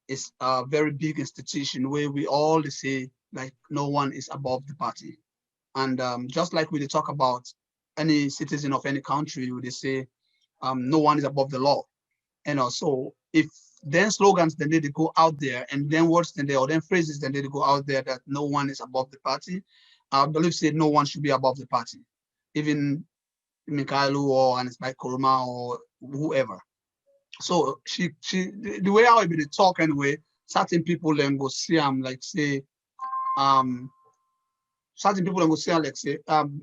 is a very big institution where we all say like no one is above the party. And just like we talk about any citizen of any country, they say no one is above the law. You know, so if then slogans then they go out there and then words then they or then phrases then they go out there that no one is above the party, I believe say no one should be above the party, even Mikhailo or Ernest by Koroma or whoever. So the way I will be talk anyway, certain people then go see like say certain people then go say like say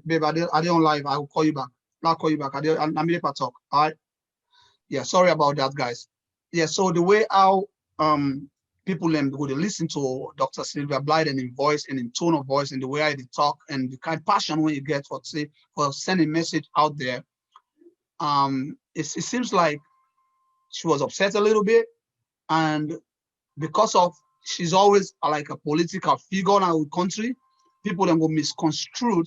babe, I don't live, I will call you back. I'll call you back. I'm talk. All right. Yeah, sorry about that, guys. Yeah, so the way how people then go to listen to Dr. Sylvia Blyden in voice and in tone of voice and the way I talk and the kind of passion when you get for sending message out there, it seems like she was upset a little bit, and because of she's always like a political figure in our country, people then will misconstrue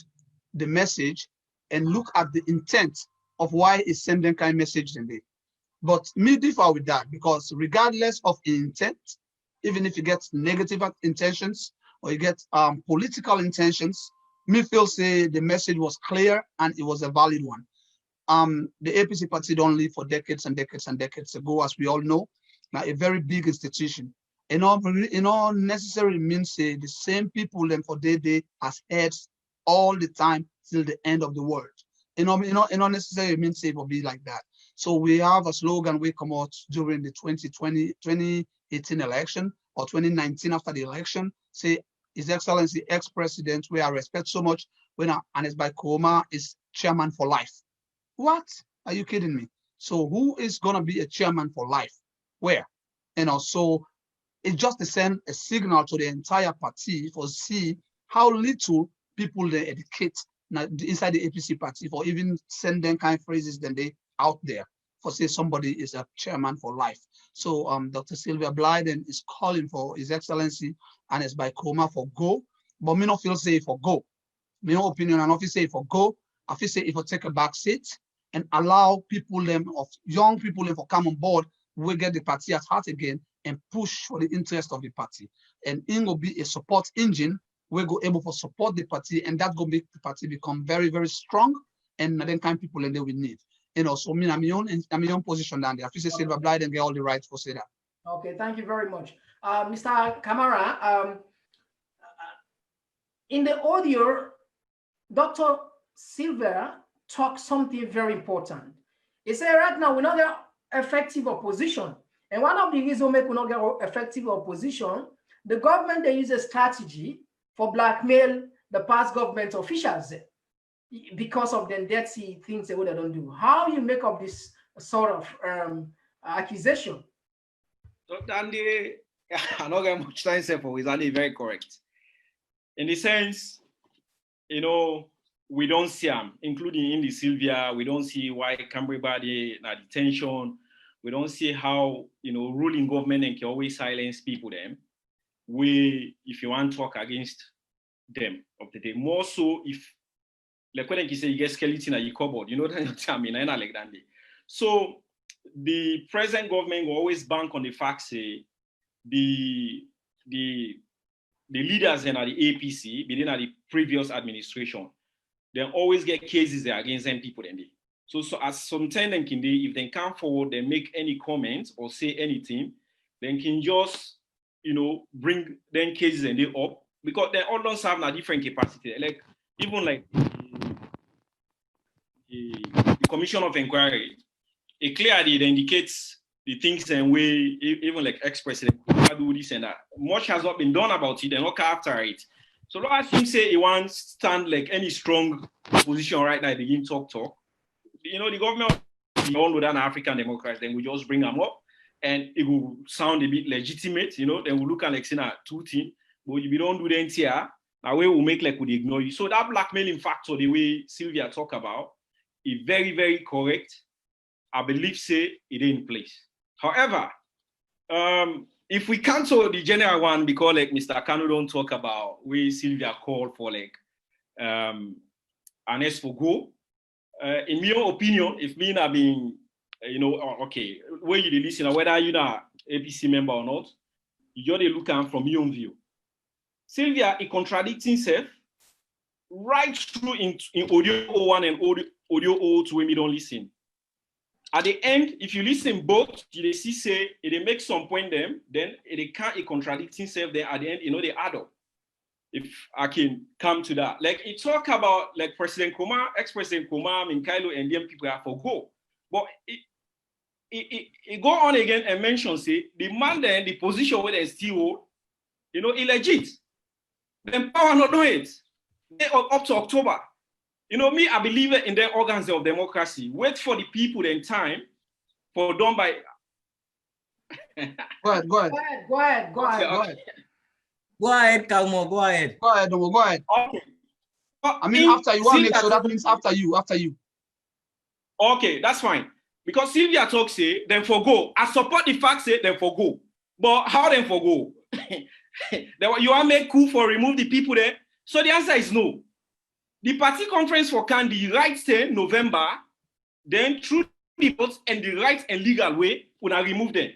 the message and look at the intent of why it's sending kind of message in there. But me differ with that, because regardless of intent, even if you get negative intentions or you get political intentions, me feel say the message was clear and it was a valid one. The APC party don't live for decades and decades and decades ago, as we all know. Now, a very big institution. In all necessarily means say the same people then for day as heads all the time till the end of the world. In all necessarily means say it will be like that. So we have a slogan we come out during the 2018 election or 2019 after the election, say His Excellency ex-president, we are respect so much when Ernest Koma is chairman for life. What? Are you kidding me? So who is gonna be a chairman for life? Where? So it's just to send a signal to the entire party for see how little people they educate inside the APC party for even send them kind of phrases then they out there for say somebody is a chairman for life. So Dr. Sylvia Blyden is calling for His Excellency Ernest Koma for go, but me not feel say for go. Me no opinion and office say for go. I feel say if I take a back seat and allow people them of young people them for come on board, we get the party at heart again and push for the interest of the party. And it will be a support engine. We go able to support the party, and that will make the party become very, very strong. And then kind of people and they will need. So me, I'm my own position down there. I feel say Sylvia Blyden get all the rights for say that. Okay, thank you very much. Mr. Kamara, in the audio, Dr. Sylvia talked something very important. He said right now, we're not get effective opposition. And one of the reasons we not get effective opposition, the government, they use a strategy for blackmail the past government officials because of the dirty things they don't do. How you make up this sort of accusation? Dr. Andy, I don't get much time for is Andy very correct. In the sense, we don't see them, including in the Sylvia, we don't see why Cambry body na detention. We don't see how ruling government can always silence people them. If you want to talk against them of the day, more so if like when you say you get skeleton at your cupboard, that I mean, I like that. So the present government will always bank on the fact say the leaders in the APC, within the previous administration, they always get cases against them people then they. So as sometimes they can if they come forward, they make any comments or say anything, then can just bring them cases and they up because they all don't have a different capacity. Like even like the Commission of Inquiry, it clearly indicates the things and way even like ex-president do this and that. Much has not been done about it. They're not after it. So long as you say he wants stand like any strong position right now, begin talk. The government, all with an African Democrats, then we just bring them up and it will sound a bit legitimate, then we'll look at like saying two things, but if you don't do the NTR, that way we'll make like we ignore you. So that blackmailing factor, the way Sylvia talk about, is very, very correct. I believe say it is in place. However, if we cancel the general one because like Mr. Kanu don't talk about where Sylvia called for like Ernest for go, in my opinion, if me not being, okay, where you listen, whether you're not APC member or not, you're look at from your own view. Sylvia is contradicting himself right through in audio 01 and audio 02 when we don't listen. At the end, if you listen both, you see say it makes some point them, then it can't contradict himself. Then at the end, they add up. If I can come to that, like it talk about like President Koma, ex-president Koma, Minkailo, and them people have for go, but it go on again and mention say the man then the position where they still, illegit. Then power not do it. They up to October. Me, I believe in the organs of democracy. Wait for the people in time for done by. Go ahead. Go ahead, Kalmo, go ahead. Go ahead. Okay. I mean, after you, so that means after you. Okay, that's fine. Because Sylvia talks say, then forgo. I support the fact say, then forgo. But how then forgo? You want to make coup for remove the people there? So the answer is no. The party conference for can the right say November, then through the votes and the right and legal way, when I remove them.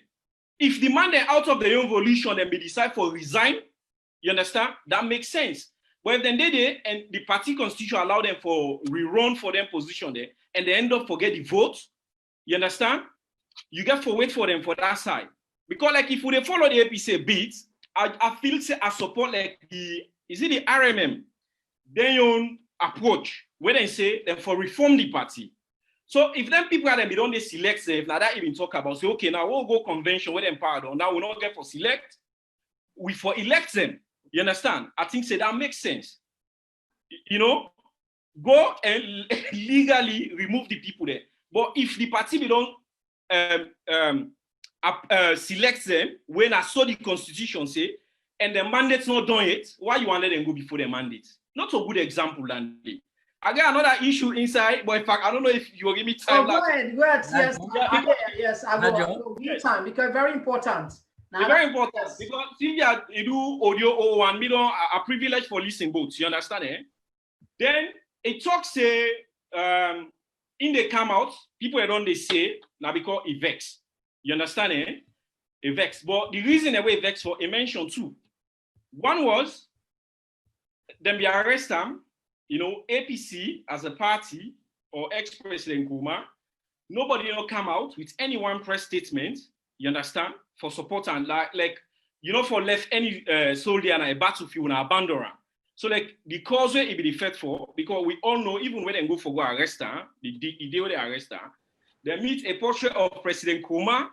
If the man then out of the evolution then be decide for resign, you understand? That makes sense. But if then they did and the party constitution allow them for rerun for them position there, and they end up forget the vote, you understand? You get to wait for them for that side. Because like if we follow the APC beats, I feel say I support like the RMM, their own approach, where they say they for reform the party. So if them people are them, they don't select them, now that even talk about say, okay, now we'll go convention with them power on. Now we'll not get for select, we for elect them. You understand? I think say that makes sense. You know, go and legally remove the people there. But if the party we don't select them when I saw the constitution say, and the mandate's not done it, why you want to let them go before the mandate? Not a good example, Landy. I got another issue inside, but in fact, I don't know if you will give me time. Go ahead. Yes, yes, I will give time because very important. It's very important because Sylvia, you do audio 01, me don't a privilege for listening both. You understand, eh? Then it talks say in the come out, people don't they say now because it vex. You understand, eh? It vex. But the reason the way it vex for a mention too. One was them be arrest them, you know, APC as a party or ex-president Kuma, nobody will come out with any one press statement, you understand, for support and like you know, for left any soldier on a battlefield and abandon them. So like the cause it be the effect for, because we all know even when they go for go arrest them, the day they arrest them, they meet a portrait of President Kuma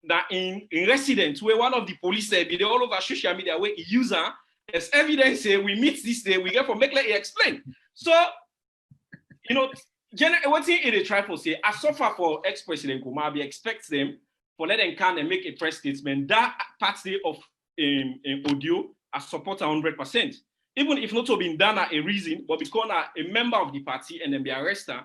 that in residence where one of the police said be all over social media where he user as evidence say we meet this day, we get from make like he explain. So you know, what thing they try for say, I suffer for ex-president Kuma, we expect them for let them come and make a press statement. That party of audio, I support 100%. Even if not to be done at a reason, but because a member of the party and then be arrested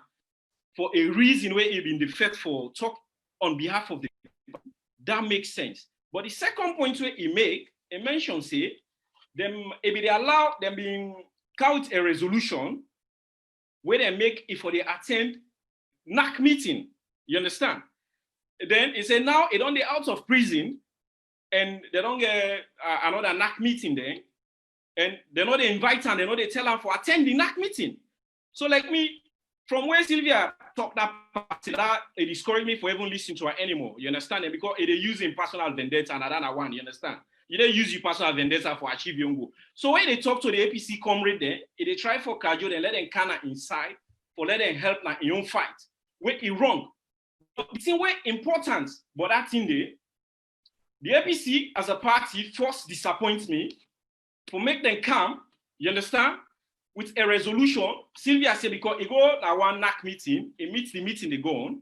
for a reason where he been defect for talk on behalf of the people, that makes sense. But the second point where he mentioned say, them if they allow them being count a resolution where they make if they attend NAC meeting, you understand? Then he said now it on the out of prison and they don't get another NAC meeting there, and they know they invite them, they know they tell them for attend the NAC meeting. So like me, from where Sylvia talked that it discouraged me for even listening to her anymore. You understand? And because it is using personal vendetta and another one, you understand? You don't use your personal vendetta for achieve your goal. So when they talk to the APC comrade there, they try for Kajo, they let them kind of inside for let them help in your own fight. Where it wrong. But the thing where important, but that thing there, the APC as a party first disappoints me for make them come, you understand? With a resolution, Sylvia said because it go at one NAC meeting, it meets the meeting they go on.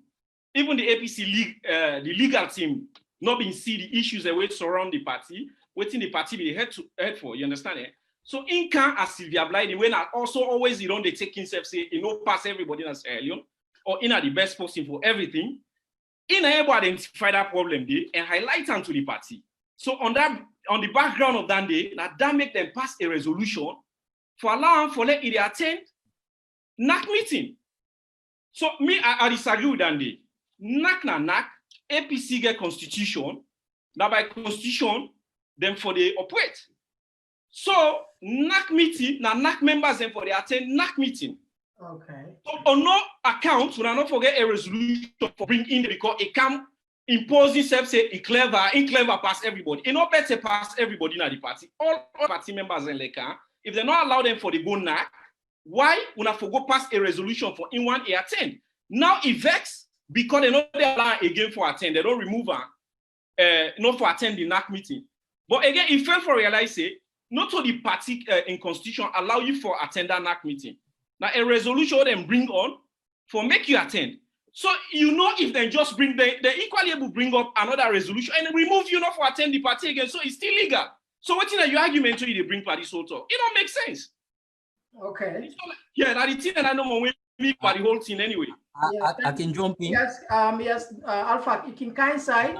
Even the APC the legal team not been see the issues that will surround the party, waiting the party be head for, you understand it? So in can as Sylvia Blyden, when I also always you don't they take himself say you know pass everybody as Leone, or in are the best person for everything, in able identify that problem there and highlight them to the party. So on the background of that day, that make them pass a resolution for allowing for let it attend NAC meeting. So me, I disagree with that day. NAC na NAC, APC get constitution. Now by constitution, then for the operate. So NAC meeting, now NAC members then for the attend NAC meeting. Okay. So on no account, we not forget a resolution for bring in because it can impose itself say it clever pass everybody. It not better pass everybody in the party. All party members in Leka. If they not allow them for the go NAC, why would I forgo pass a resolution for in one attend? Now it vex because they not allow again for attend. They don't remove her, not for attend the NAC meeting. But again, it fail for realize say not to the party in constitution allow you for attend that NAC meeting. Now a resolution them bring on for make you attend. So you know if they just bring they equally able to bring up another resolution and remove you not for attend the party again. So it's still legal. So what's in your argument to you they bring party sort of? It don't make sense. Okay. Yeah, that the thing that I know when me for the whole thing anyway. I can jump in. Yes, yes, Alpha, you can coincide.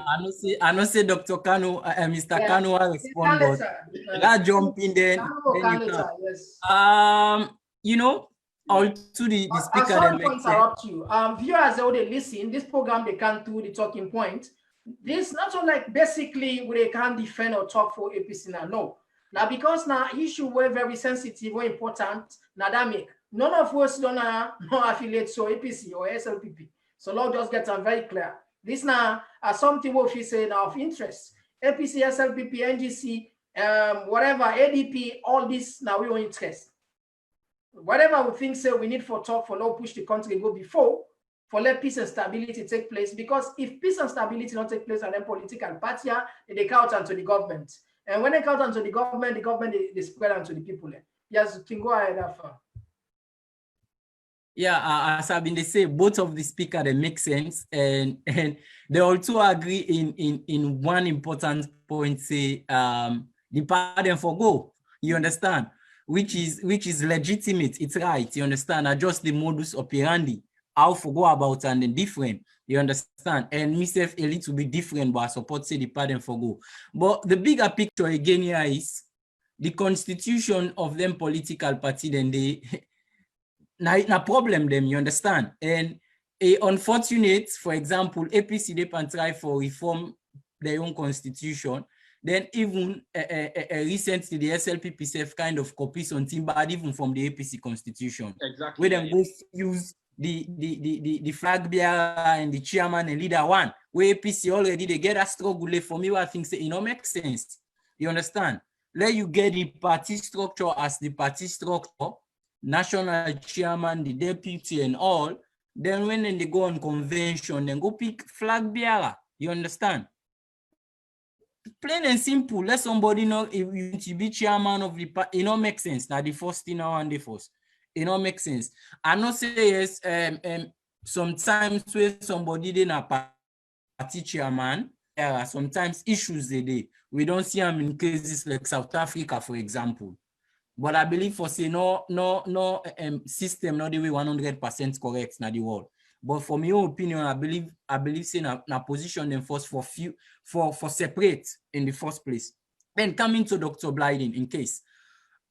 I know say Dr. Kano, Mr. Yeah. Kano will respond, but that jump in then you can. Yes. You know, all to the speaker. Sorry to interrupt you. Viewers, they listen. This program they can do the talking point. This not so like basically they can defend or talk for APC now. No. Now because now issue were very sensitive or important. Now that make none of us don't no affiliate so APC or SLPP. So Lord just get them very clear. This now something we say now of interest. APC, SLPP, NGC, whatever, ADP, all this now we own interest. Whatever we think say we need for talk for now push the country go before for let peace and stability take place, because if peace and stability not take place and then political party they count onto the government, and when they count onto the government they spread onto the people. Yes, you can go ahead after. Yeah, as I've been they say, both of the speakers they make sense, and they also agree in one important point. Say the pardon for go. You understand? Which is legitimate. It's right. You understand? Adjust the modus operandi. How for go about and then different. You understand? And myself a little bit different, but I support say the pardon for go. But the bigger picture again here is the constitution of them political party. Then they na problem them. You understand? And unfortunate, for example, APC they can try for reform their own constitution. Then even recently the SLPP self kind of copy something bad even from the APC constitution. Exactly. Where them go use the flag bearer and the chairman and leader one. Where APC already they get a struggle for me. I think say it don't make sense. You understand? Let you get the party structure as the party structure, national chairman, the deputy and all. Then when they go on convention, then go pick flag bearer. You understand? Plain and simple. Let somebody know if you to be chairman of the party. It don't make sense. Now the first thing now and the first. It don't make sense. I know say yes. Sometimes when somebody they na party chairman, there are sometimes issues they we don't see them in cases like South Africa, for example. But I believe for say no system not the way 100% correct na the world. But for my own opinion, I believe say na position them first for separate in the first place. Then coming to Dr. Blyden, in case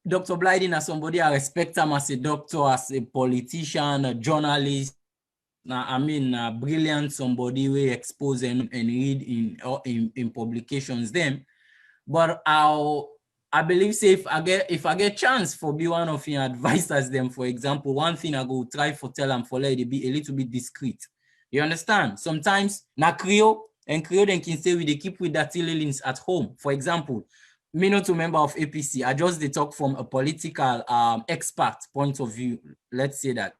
Dr. Blyden as somebody I respect him as a doctor, as a politician, a journalist. Brilliant somebody we expose and read in publications them. But I believe say if I get chance for be one of your advisors them, for example, one thing I go try for tell them for let it be a little bit discreet. You understand? Sometimes na Creole then can say we they keep with that lilies at home. For example, me not a member of APC. I just they talk from a political expert point of view. Let's say that.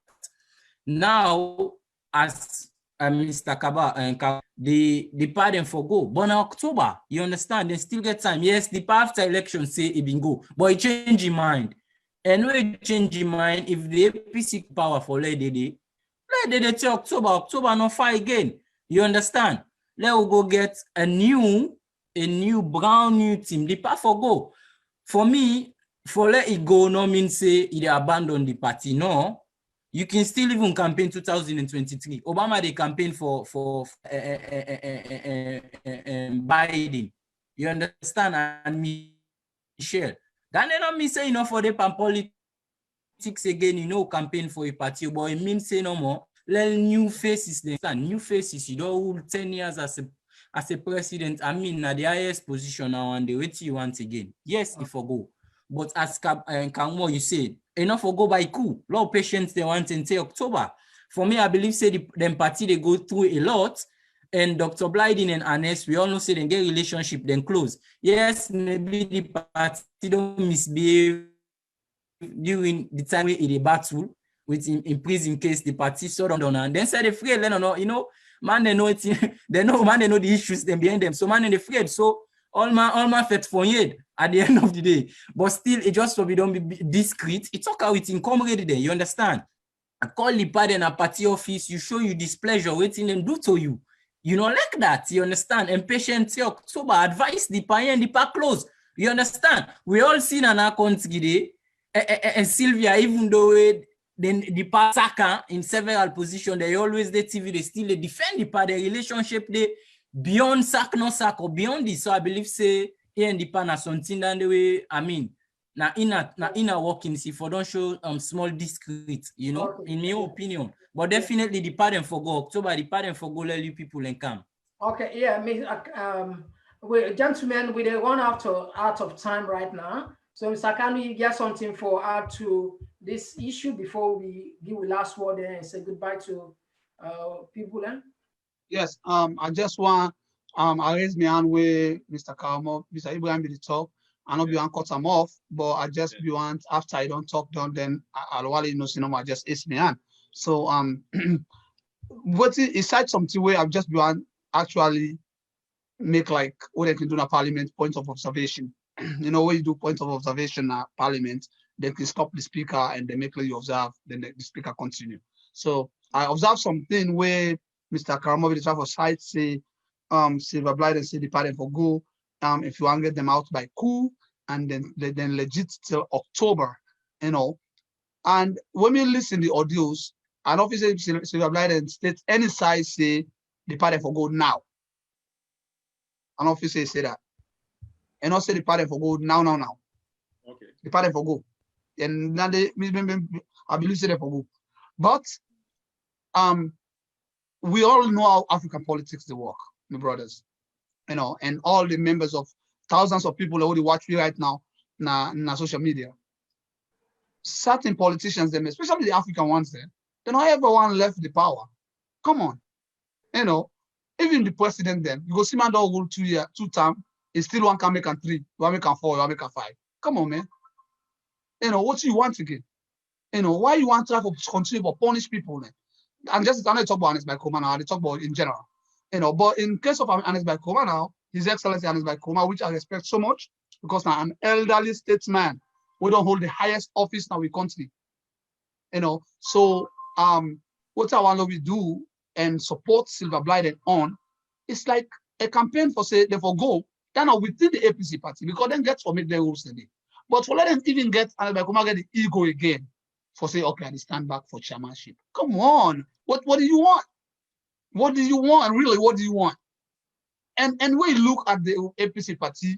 Now, as Mr. Kaba and the pardon for go, but in October, you understand, they still get time. Yes, the after election say it been go, but it change your mind. And when it change your mind, if the APC power for let they say October no fight again. You understand? Let we go get a new brand new team. The path for go. For me, for let it go no mean say it abandon the party. No. You can still even campaign 2023. Obama they campaign for Biden. You understand? And Michelle. That not mean say for the politics again, campaign for a party, but it means say no more. Let new faces new faces. You don't hold 10 years as a president. I mean, at the highest position now and they wait you once again. Yes, if I go. But as Kanwo, you said, enough for go by coup. A lot of patients they want until October. For me, I believe say them party they go through a lot. And Dr. Blyden and Ernest, we all know say they get relationship then close. Yes, maybe the party don't misbehave during the time in the battle with in prison case the party so down and then say they afraid, man they know it, they know the issues them behind them. So man they afraid. So all my fet for you at the end of the day. But still, it just so we don't be discreet. It's okay with income already there. You understand? I call the party in a party office, you show you displeasure, waiting them do to you. You know, like that. You understand? And patient October advice the party and the park close. You understand? We all seen an account today. And Sylvia, even though then the part Saka in several positions, they always the TV, they still they defend the part, the relationship they beyond sack, no sack, or beyond this. So I believe say here in the pan something that the way I mean now in a working see for don't show small discreet, you know, Okay. in my opinion. But definitely the parent for go October, the parent for go let you people and come. Okay, yeah, I mean, we, gentlemen, we run out of time right now. So, Mr. Kanu, you get something for add to this issue before we give the last word and say goodbye to people then? Yes, I just want I raise my hand with Mr. Kalmo, Mr. Ibrahim be the talk. I know you want cut him off, but I just be want after I don't talk done, then I'll really know I just raise my hand. So what is said something where I've just been actually make like what they can do in a parliament point of observation. You know, when you do point of observation at parliament, they can stop the speaker and they make you observe, then the speaker continue. So I observed something where Mr. Karamovi, the travel site, say Sylvia blyden say the parent for go if you want to get them out by coup and then legit till October, you know. And when we listen to the audios, an officer Sylvia blyden states any side say the parent for go now. An officer say that. And also the parent for go now. Okay. The parent for go. And now they I believe say they for go. But we all know how African politics they work, my brothers. You know, and all the members of thousands of people already watch me right now na social media. Certain politicians, them, especially the African ones, they not everyone left the power. Come on. You know, even the president then, you go see man don't hold 2 years, 2 terms, he still one can make and 3, one make and 4, one make and 5. Come on, man. You know, what do you want again? You know, why you want to have to continue to punish people then? And just I'm not talking about Ernest Komon now, I talk about in general. You know, but in case of Ernest Komon now, His Excellency Ernest Komon, which I respect so much, because now I'm an elderly statesman, we don't hold the highest office now in country. You know, so what I want to do and support Sylvia blyden on, it's like a campaign for say they for go, then within the APC party, because then get for make their rules today. But for let them even get Ernest Komon get the ego again for say, okay, I stand back for chairmanship. Come on, what do you want? What do you want? Really, what do you want? And when you look at the APC party,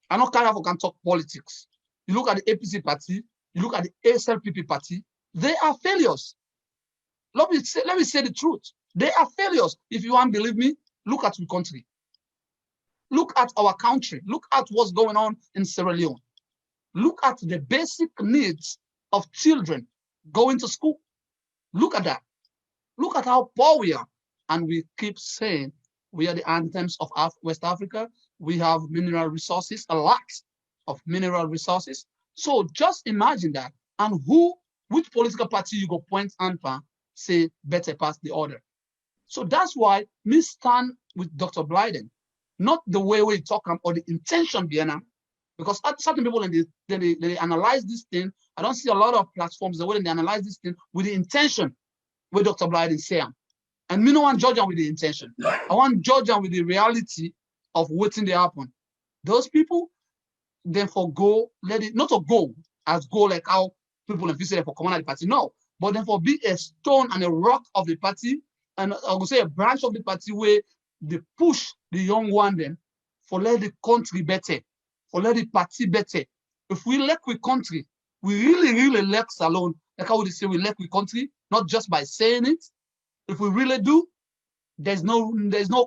I don't care if we can talk politics. You look at the APC party, you look at the SLPP party, they are failures. Let me say the truth. They are failures. If you want to believe me, look at the country. Look at our country. Look at what's going on in Sierra Leone. Look at the basic needs of children going to school. Look at that. Look at how poor we are. And we keep saying we are the anthems of West Africa. We have mineral resources, a lot of mineral resources. So just imagine that. And which political party you go point and say better pass the other. So that's why me stand with Dr. Blyden, not the way we talk or the intention behind them. Because certain people, they analyze this thing. I don't see a lot of platforms the way they analyze this thing with the intention where Dr. Blyden say. And me no want judge them with the intention. I want judge them with the reality of what's in the happen. Those people, then for go, let it not to go as go like how people in visit for command of the party. No, but then for be a stone and a rock of the party, and I would say a branch of the party where they push the young one then for let the country better, for let the party better. If we lack with country, we really lack alone. Like how would they say we lack with country, not just by saying it. If we really do, there's no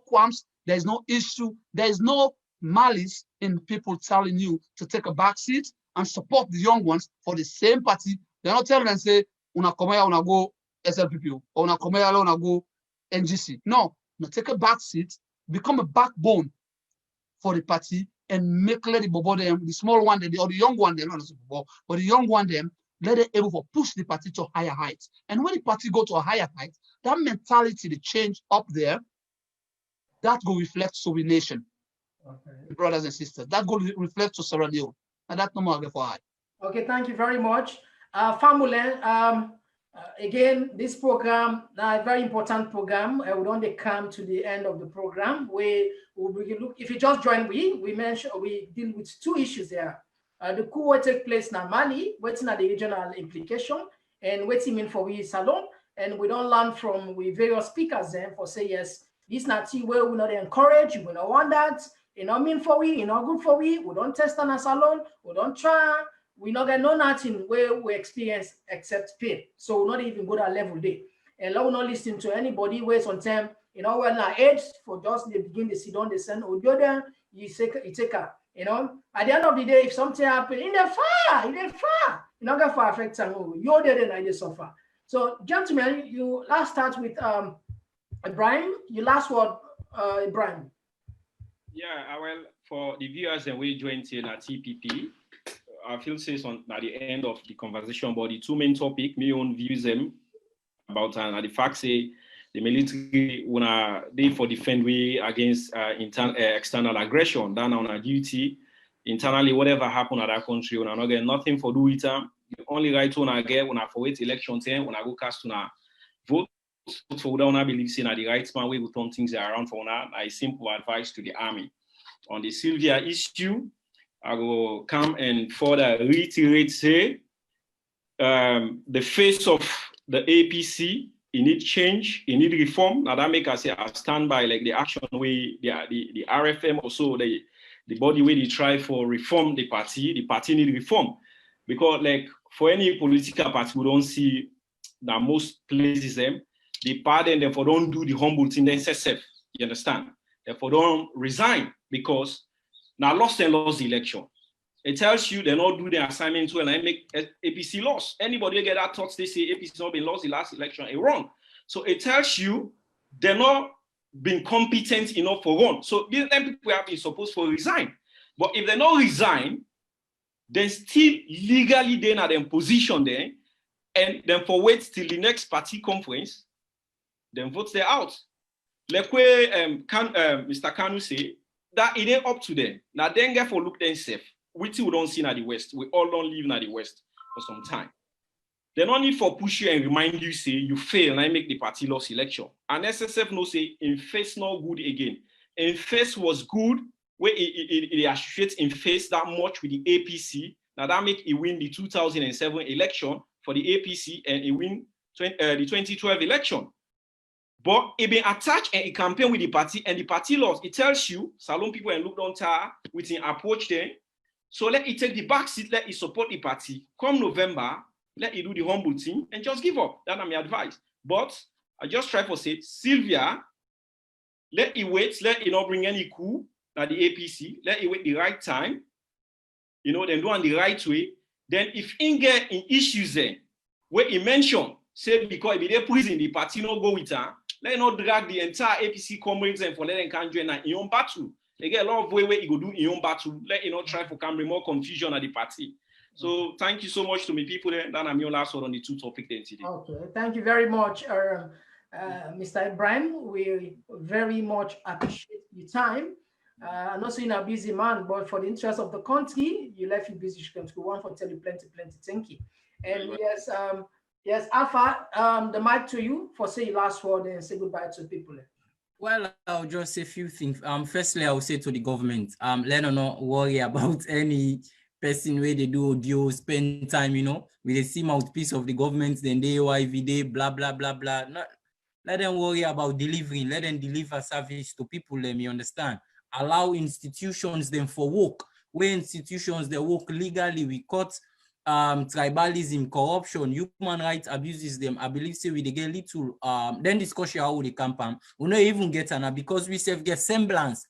qualms, there's no issue, there's no malice in people telling you to take a back seat and support the young ones for the same party. They're not telling them say, una come here, una go SLPP, or una come here, una go NGC. No, take a back seat, become a backbone for the party, and make let the bobo them, the small one, or the young one, them, not the bobo, but the young one them, let them able to push the party to higher heights. And when the party go to a higher height, that mentality, the change up there, that will reflect to the nation, okay. Brothers and sisters. That will reflect to Sierra Leone, and that's no more for I. Okay, thank you very much, Famule. Again, this program, a very important program. We don't come to the end of the program. We look. If you just join, we deal with 2 issues there. The coup will take place in Mali, waiting at the regional implication, and waiting mean for we salon, and we don't learn from we various speakers then for say yes, this not where we not encourage, we don't want that, you know mean for we, you know good for we don't test on a salon, we don't try, we not get no nothing where we experience except pain. So not even go that level day. And now we not listen to anybody where sometimes, you know, when our age for just they begin to sit down, they send audio there, you take a, you know, at the end of the day, if something happen in the far, you're not gonna affect them, you're there and I just suffer. So gentlemen, you last start with Ibrahim, your last word, Ibrahim. Yeah, well, for the viewers and we joined here at TPP, I feel says on at the end of the conversation about the two main topic, me own views them about the fact say the military wanna they for defend we against external aggression, done on our duty internally. Whatever happened at that country, when I not get nothing for do it. The only right when I get when I for wait election time when I go cast on vote for that I believe in the right man way we turn things around for now. I simple advice to the army on the Sylvia issue. I will come and further reiterate say the face of the APC, it need change, it need reform. Now that make us say I stand by like the action way the RFM also the body way they try for reform the party need reform. Because like for any political party we don't see that most places them, the party and therefore don't do the humble thing themselves. You understand? Therefore don't resign because now lost the election. It tells you they not do the assignment well and make APC lost. Anybody get that thoughts they say APC not been lost the last election, it wrong. So it tells you they're not been competent enough for one. So these people have been supposed to resign. But if they not resign, then still legally they're not in position there, and then for wait till the next party conference, then vote they out. Like where Mr. Kanu say that it ain't up to them. Now then get for look themselves. We too don't see in the West. We all don't live in the West for some time. They don't need for push you and remind you say you fail and I make the party lost election. And SSF no say in face not good again. In face was good where it associates in face that much with the APC. Now that make it win the 2007 election for the APC and it win the 2012 election. But it been attached and it campaign with the party and the party lost. It tells you Salon people and look down tar with an approach there. So let it take the back seat, let it support the party. Come November, let it do the humble thing and just give up. That's my advice. But I just try to say, Sylvia, let it wait, let it not bring any coup at the APC, let it wait the right time, you know, then do on the right way. Then if in get in issues there, where he mentioned, say because if they prison, the party not go with her, let it not drag the entire APC comrades and for let them can join in own battle. They get a lot of way where you go do in your own battle. Let you not try for bring more confusion at the party. So thank you so much to me people there. Then I'm your last word on the two topic then today. Okay, thank you very much, Mr. Ibrahim. We very much appreciate your time. I know you're a busy man, but for the interest of the country, you left your busy to one for tell you plenty. Thank you. And yes, Alpha, the mic to you for say your last word and say goodbye to people. Well, I'll just say a few things. Firstly, I will say to the government, let them not worry about any person where they do audio, spend time, you know, with the same mouthpiece of the government, then they every day, blah, blah, blah, blah. Not, let them worry about delivering. Let them deliver service to people, let me understand. Allow institutions them for work. Where institutions they work legally, we cut tribalism, corruption, human rights abuses them. I believe say we they get little then discussion how they campaign. We not even get an because we self get semblance.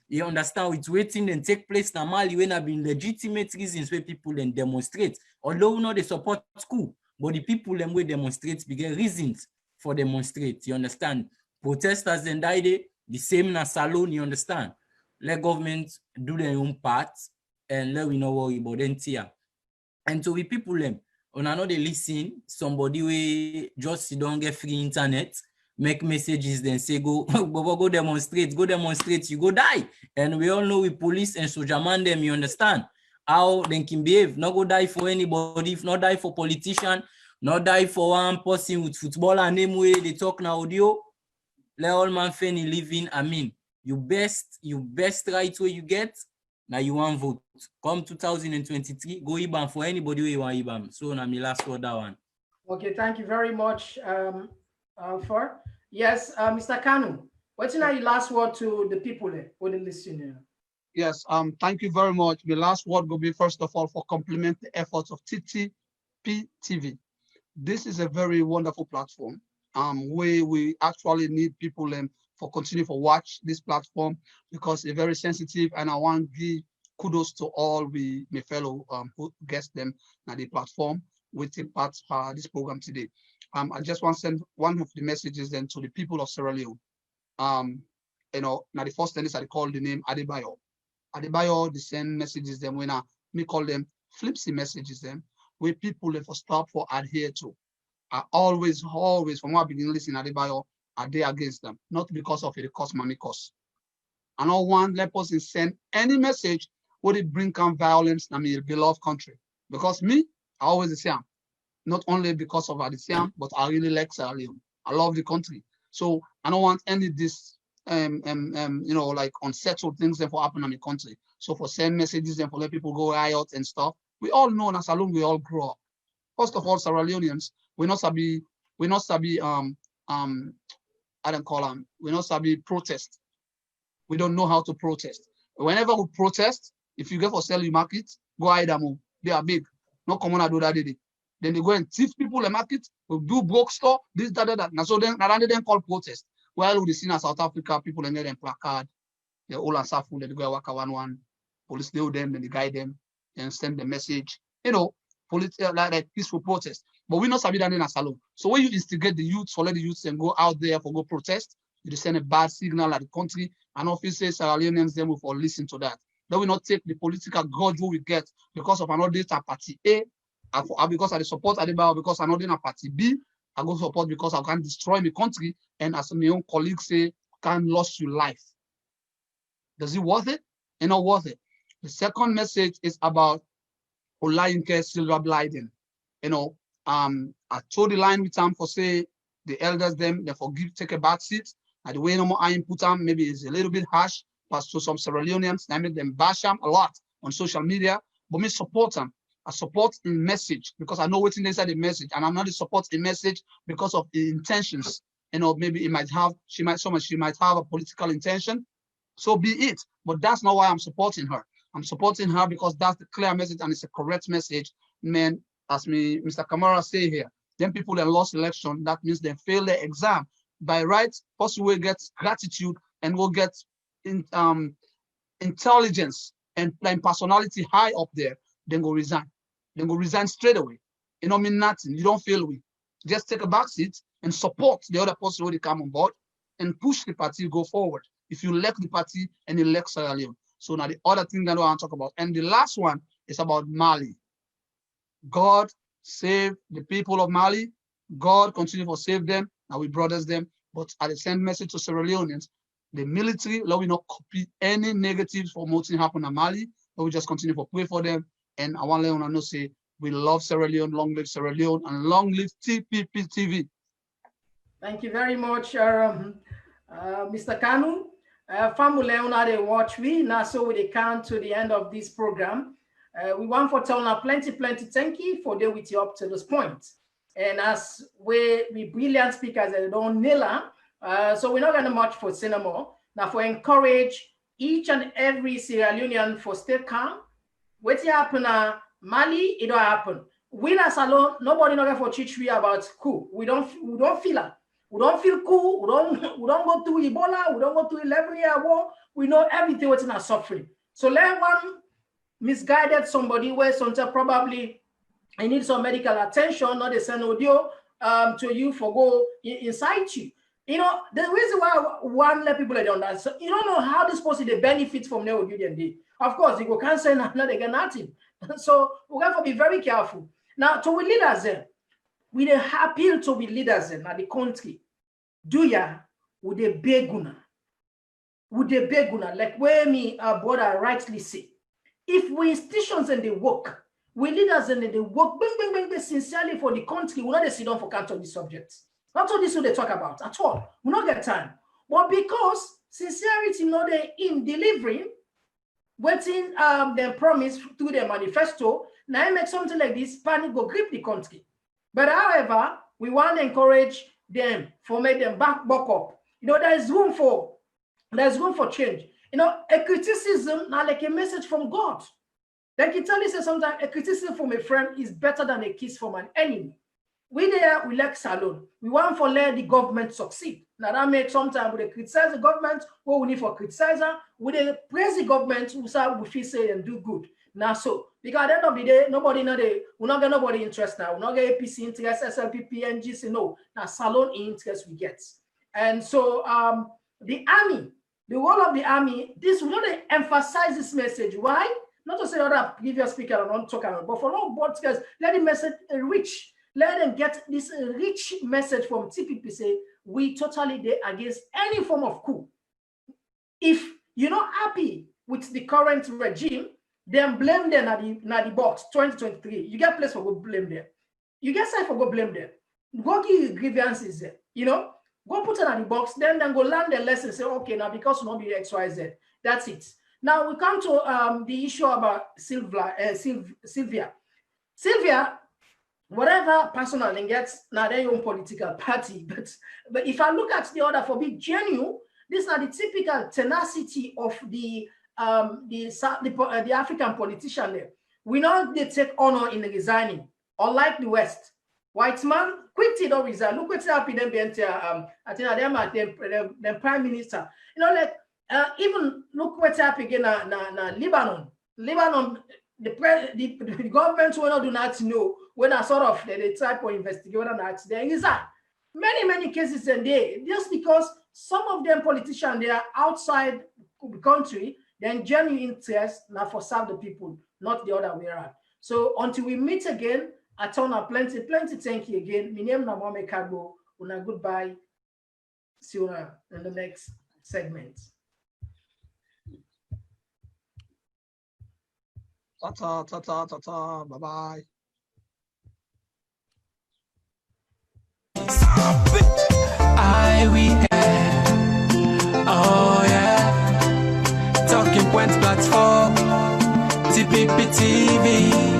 You understand it's waiting and take place normally when have been legitimate reasons where people then demonstrate. Although we know they support Coup, but the people them will demonstrate begin reasons for demonstrate. You understand? Protesters then died the same na salon, you understand? Let government do their own part and let we not worry about them here. And so we people them, when I know they listen, somebody we just don't get free internet, make messages, then say go demonstrate, you go die. And we all know we police and soldier man them, you understand how they can behave, not go die for anybody, if not die for politician, not die for one person with football and name way they talk now audio. Let all man fanny living. I mean, you best right way you get. Now you want vote. Come 2023, go IBAN for anybody where you want IBAN. So now my last word that one. Okay, thank you very much, for. Yes, Mr. Kanu, what's your last word to the people who are listening? Yes, thank you very much. The last word will be, first of all, for compliment the efforts of TTP TV. This is a very wonderful platform where we actually need people for continue for watch this platform because it's very sensitive, and I want to give kudos to all my fellow who guest them at the platform we take part this program today. I just want to send one of the messages then to the people of Sierra Leone. Now the first thing is I call the name Adebayo. Adebayo, the send messages them when me call them flipsy messages them where people for stop for adhere to. I always from what I begin listening Adebayo, are they against them, not because of the cost money cost. I don't want let person send any message would it bring on violence in my beloved country. Because me, I always say not only because of Adisiam, but I really like Sierra Leone. I love the country. So I don't want any of this like unsettled things that for happen in the country. So for send messages and for let people go riot and stuff. We all know in Salone we all grow up. First of all, Sierra Leoneans, we not sabi I don't call them, we not sabi protest. We don't know how to protest. Whenever we protest, if you go for sell your market, go hide them. They are big. No common do that. Then they go and thief people in the market, we do bookstore, this, that. Now so then they call protest. Well, we see in South Africa, people and get them placard, they're all and full, they go work one. Police deal them, then they guide them, and send the message. Police like peaceful protest. But we not sabi that in a salon. So when you instigate the youth, for let the youth and go out there for go protest, you send a bad signal at the country, and officers Sierra Leoneans them will listen to that. Then we not take the political grudge we get because of another data party A, because I support Adebayo, because I'm not in a party B, I go support because I can destroy my country, and as my own colleagues say, can lose your life. Does it worth it? It's not worth it. The second message is about Olayinke Sylvia blyden. I told the line with them for say the elders them they forgive take a back seat. And the way no more I input them maybe is a little bit harsh, but to some Sierra Leoneans, I make them bash them a lot on social media. But me support them. I support in message because I know what's inside the message, and I'm not support in message because of the intentions. Maybe she might have a political intention. So be it. But that's not why I'm supporting her. I'm supporting her because that's the clear message and it's a correct message. Man, as Mr. Kamara say here, then people that lost election, that means they fail their exam. By right, person will get gratitude and will get intelligence and personality high up there, then go resign. Then go resign straight away. It don't mean nothing. You don't fail with. Just take a back seat and support the other person who they come on board and push the party go forward. If you elect the party and elect Sierra Leone. So now the other thing that I want to talk about. And the last one is about Mali. God save the people of Mali. God continue to save them. Now we brothers them. But at the same message to Sierra Leoneans, the military, let we not copy any negatives for what happen in Mali. But we just continue to pray for them. And I want Leon to know say we love Sierra Leone, long live Sierra Leone, and long live TPP TV. Thank you very much, Mr. Kanu. Family Leona, they watch we now, so we can to the end of this program. We want for telling plenty thank you for there with you up to this point. And as we brilliant speakers that don't nail so we're not gonna much for cinema. Now for encourage each and every Sierra Leonean for stay calm. What's happen Mali, it don't happen. We as alone, nobody not for teach we about Coup. We don't feel it. We don't feel Coup. We don't go through Ebola. We don't go through 11-year war. We know everything what's in our suffering. So let one misguided somebody where sometimes probably I need some medical attention, not they send audio to you for go inside you. The reason why one let people don't that, so you don't know how this person they benefit from their audio. Of course, they go cancer and not they get nothing. So we have to be very careful. Now, to we leaders we appeal to we leaders in the country. Do ya with a beguna? With a beguna, like where me brother rightly say. If we institutions and they work, we leaders and they work, bang, sincerely for the country, we not sit down for count on the subjects. Not all this what they talk about at all. We not get time. But because sincerity not in delivering, waiting their promise through their manifesto, now I make something like this, panic go grip the country. But however, we want to encourage them for make them back up. You know, there's room for change. You know, a criticism now like a message from God. Like you tell you sometimes a criticism from a friend is better than a kiss from an enemy. We like salon. We want for let the government succeed. Now that makes sometimes we criticize the government, what we need for criticizer, we praise the government, we feel say and do good. Now so because at the end of the day, nobody we're not get nobody interest now. We're not get APC interest, SLPP, NGC, no. Now salon interest we get. And so the army, the role of the army, this we don't emphasize this message. Why? Not to say other previous speaker are not talking about, but for all broadcasters, let the message reach. Let them get this rich message from TPP say, we totally there against any form of coup. If you're not happy with the current regime, then blame them at the box 2023. You get place for go blame them. You get side for go blame them. Go give grievances there. You know, go put it at the box, then go learn the lesson. Say, okay, now because we not be XYZ. That's it. Now we come to the issue about Sylvia. Sylvia, whatever personal and gets now their own political party, but if I look at the order for being genuine, these are the typical tenacity of the African politician there. We know they take honor in resigning, unlike the West. White man quickly don't resign. Look what's happening them I think them prime minister. You know, like even look what's happening in Lebanon. Lebanon, the government will not do not know when I sort of they try to investigate whether or not there is many cases in there just because some of them politicians they are outside the country, then genuine interest now for serve the people, not the other way around. So until we meet again, I turn up plenty thank you again. My name is Mohamed Kagbo. Una goodbye. See you in the next segment. Ta-ta, bye-bye. Oh yeah, Talking Points platform, TPP TV.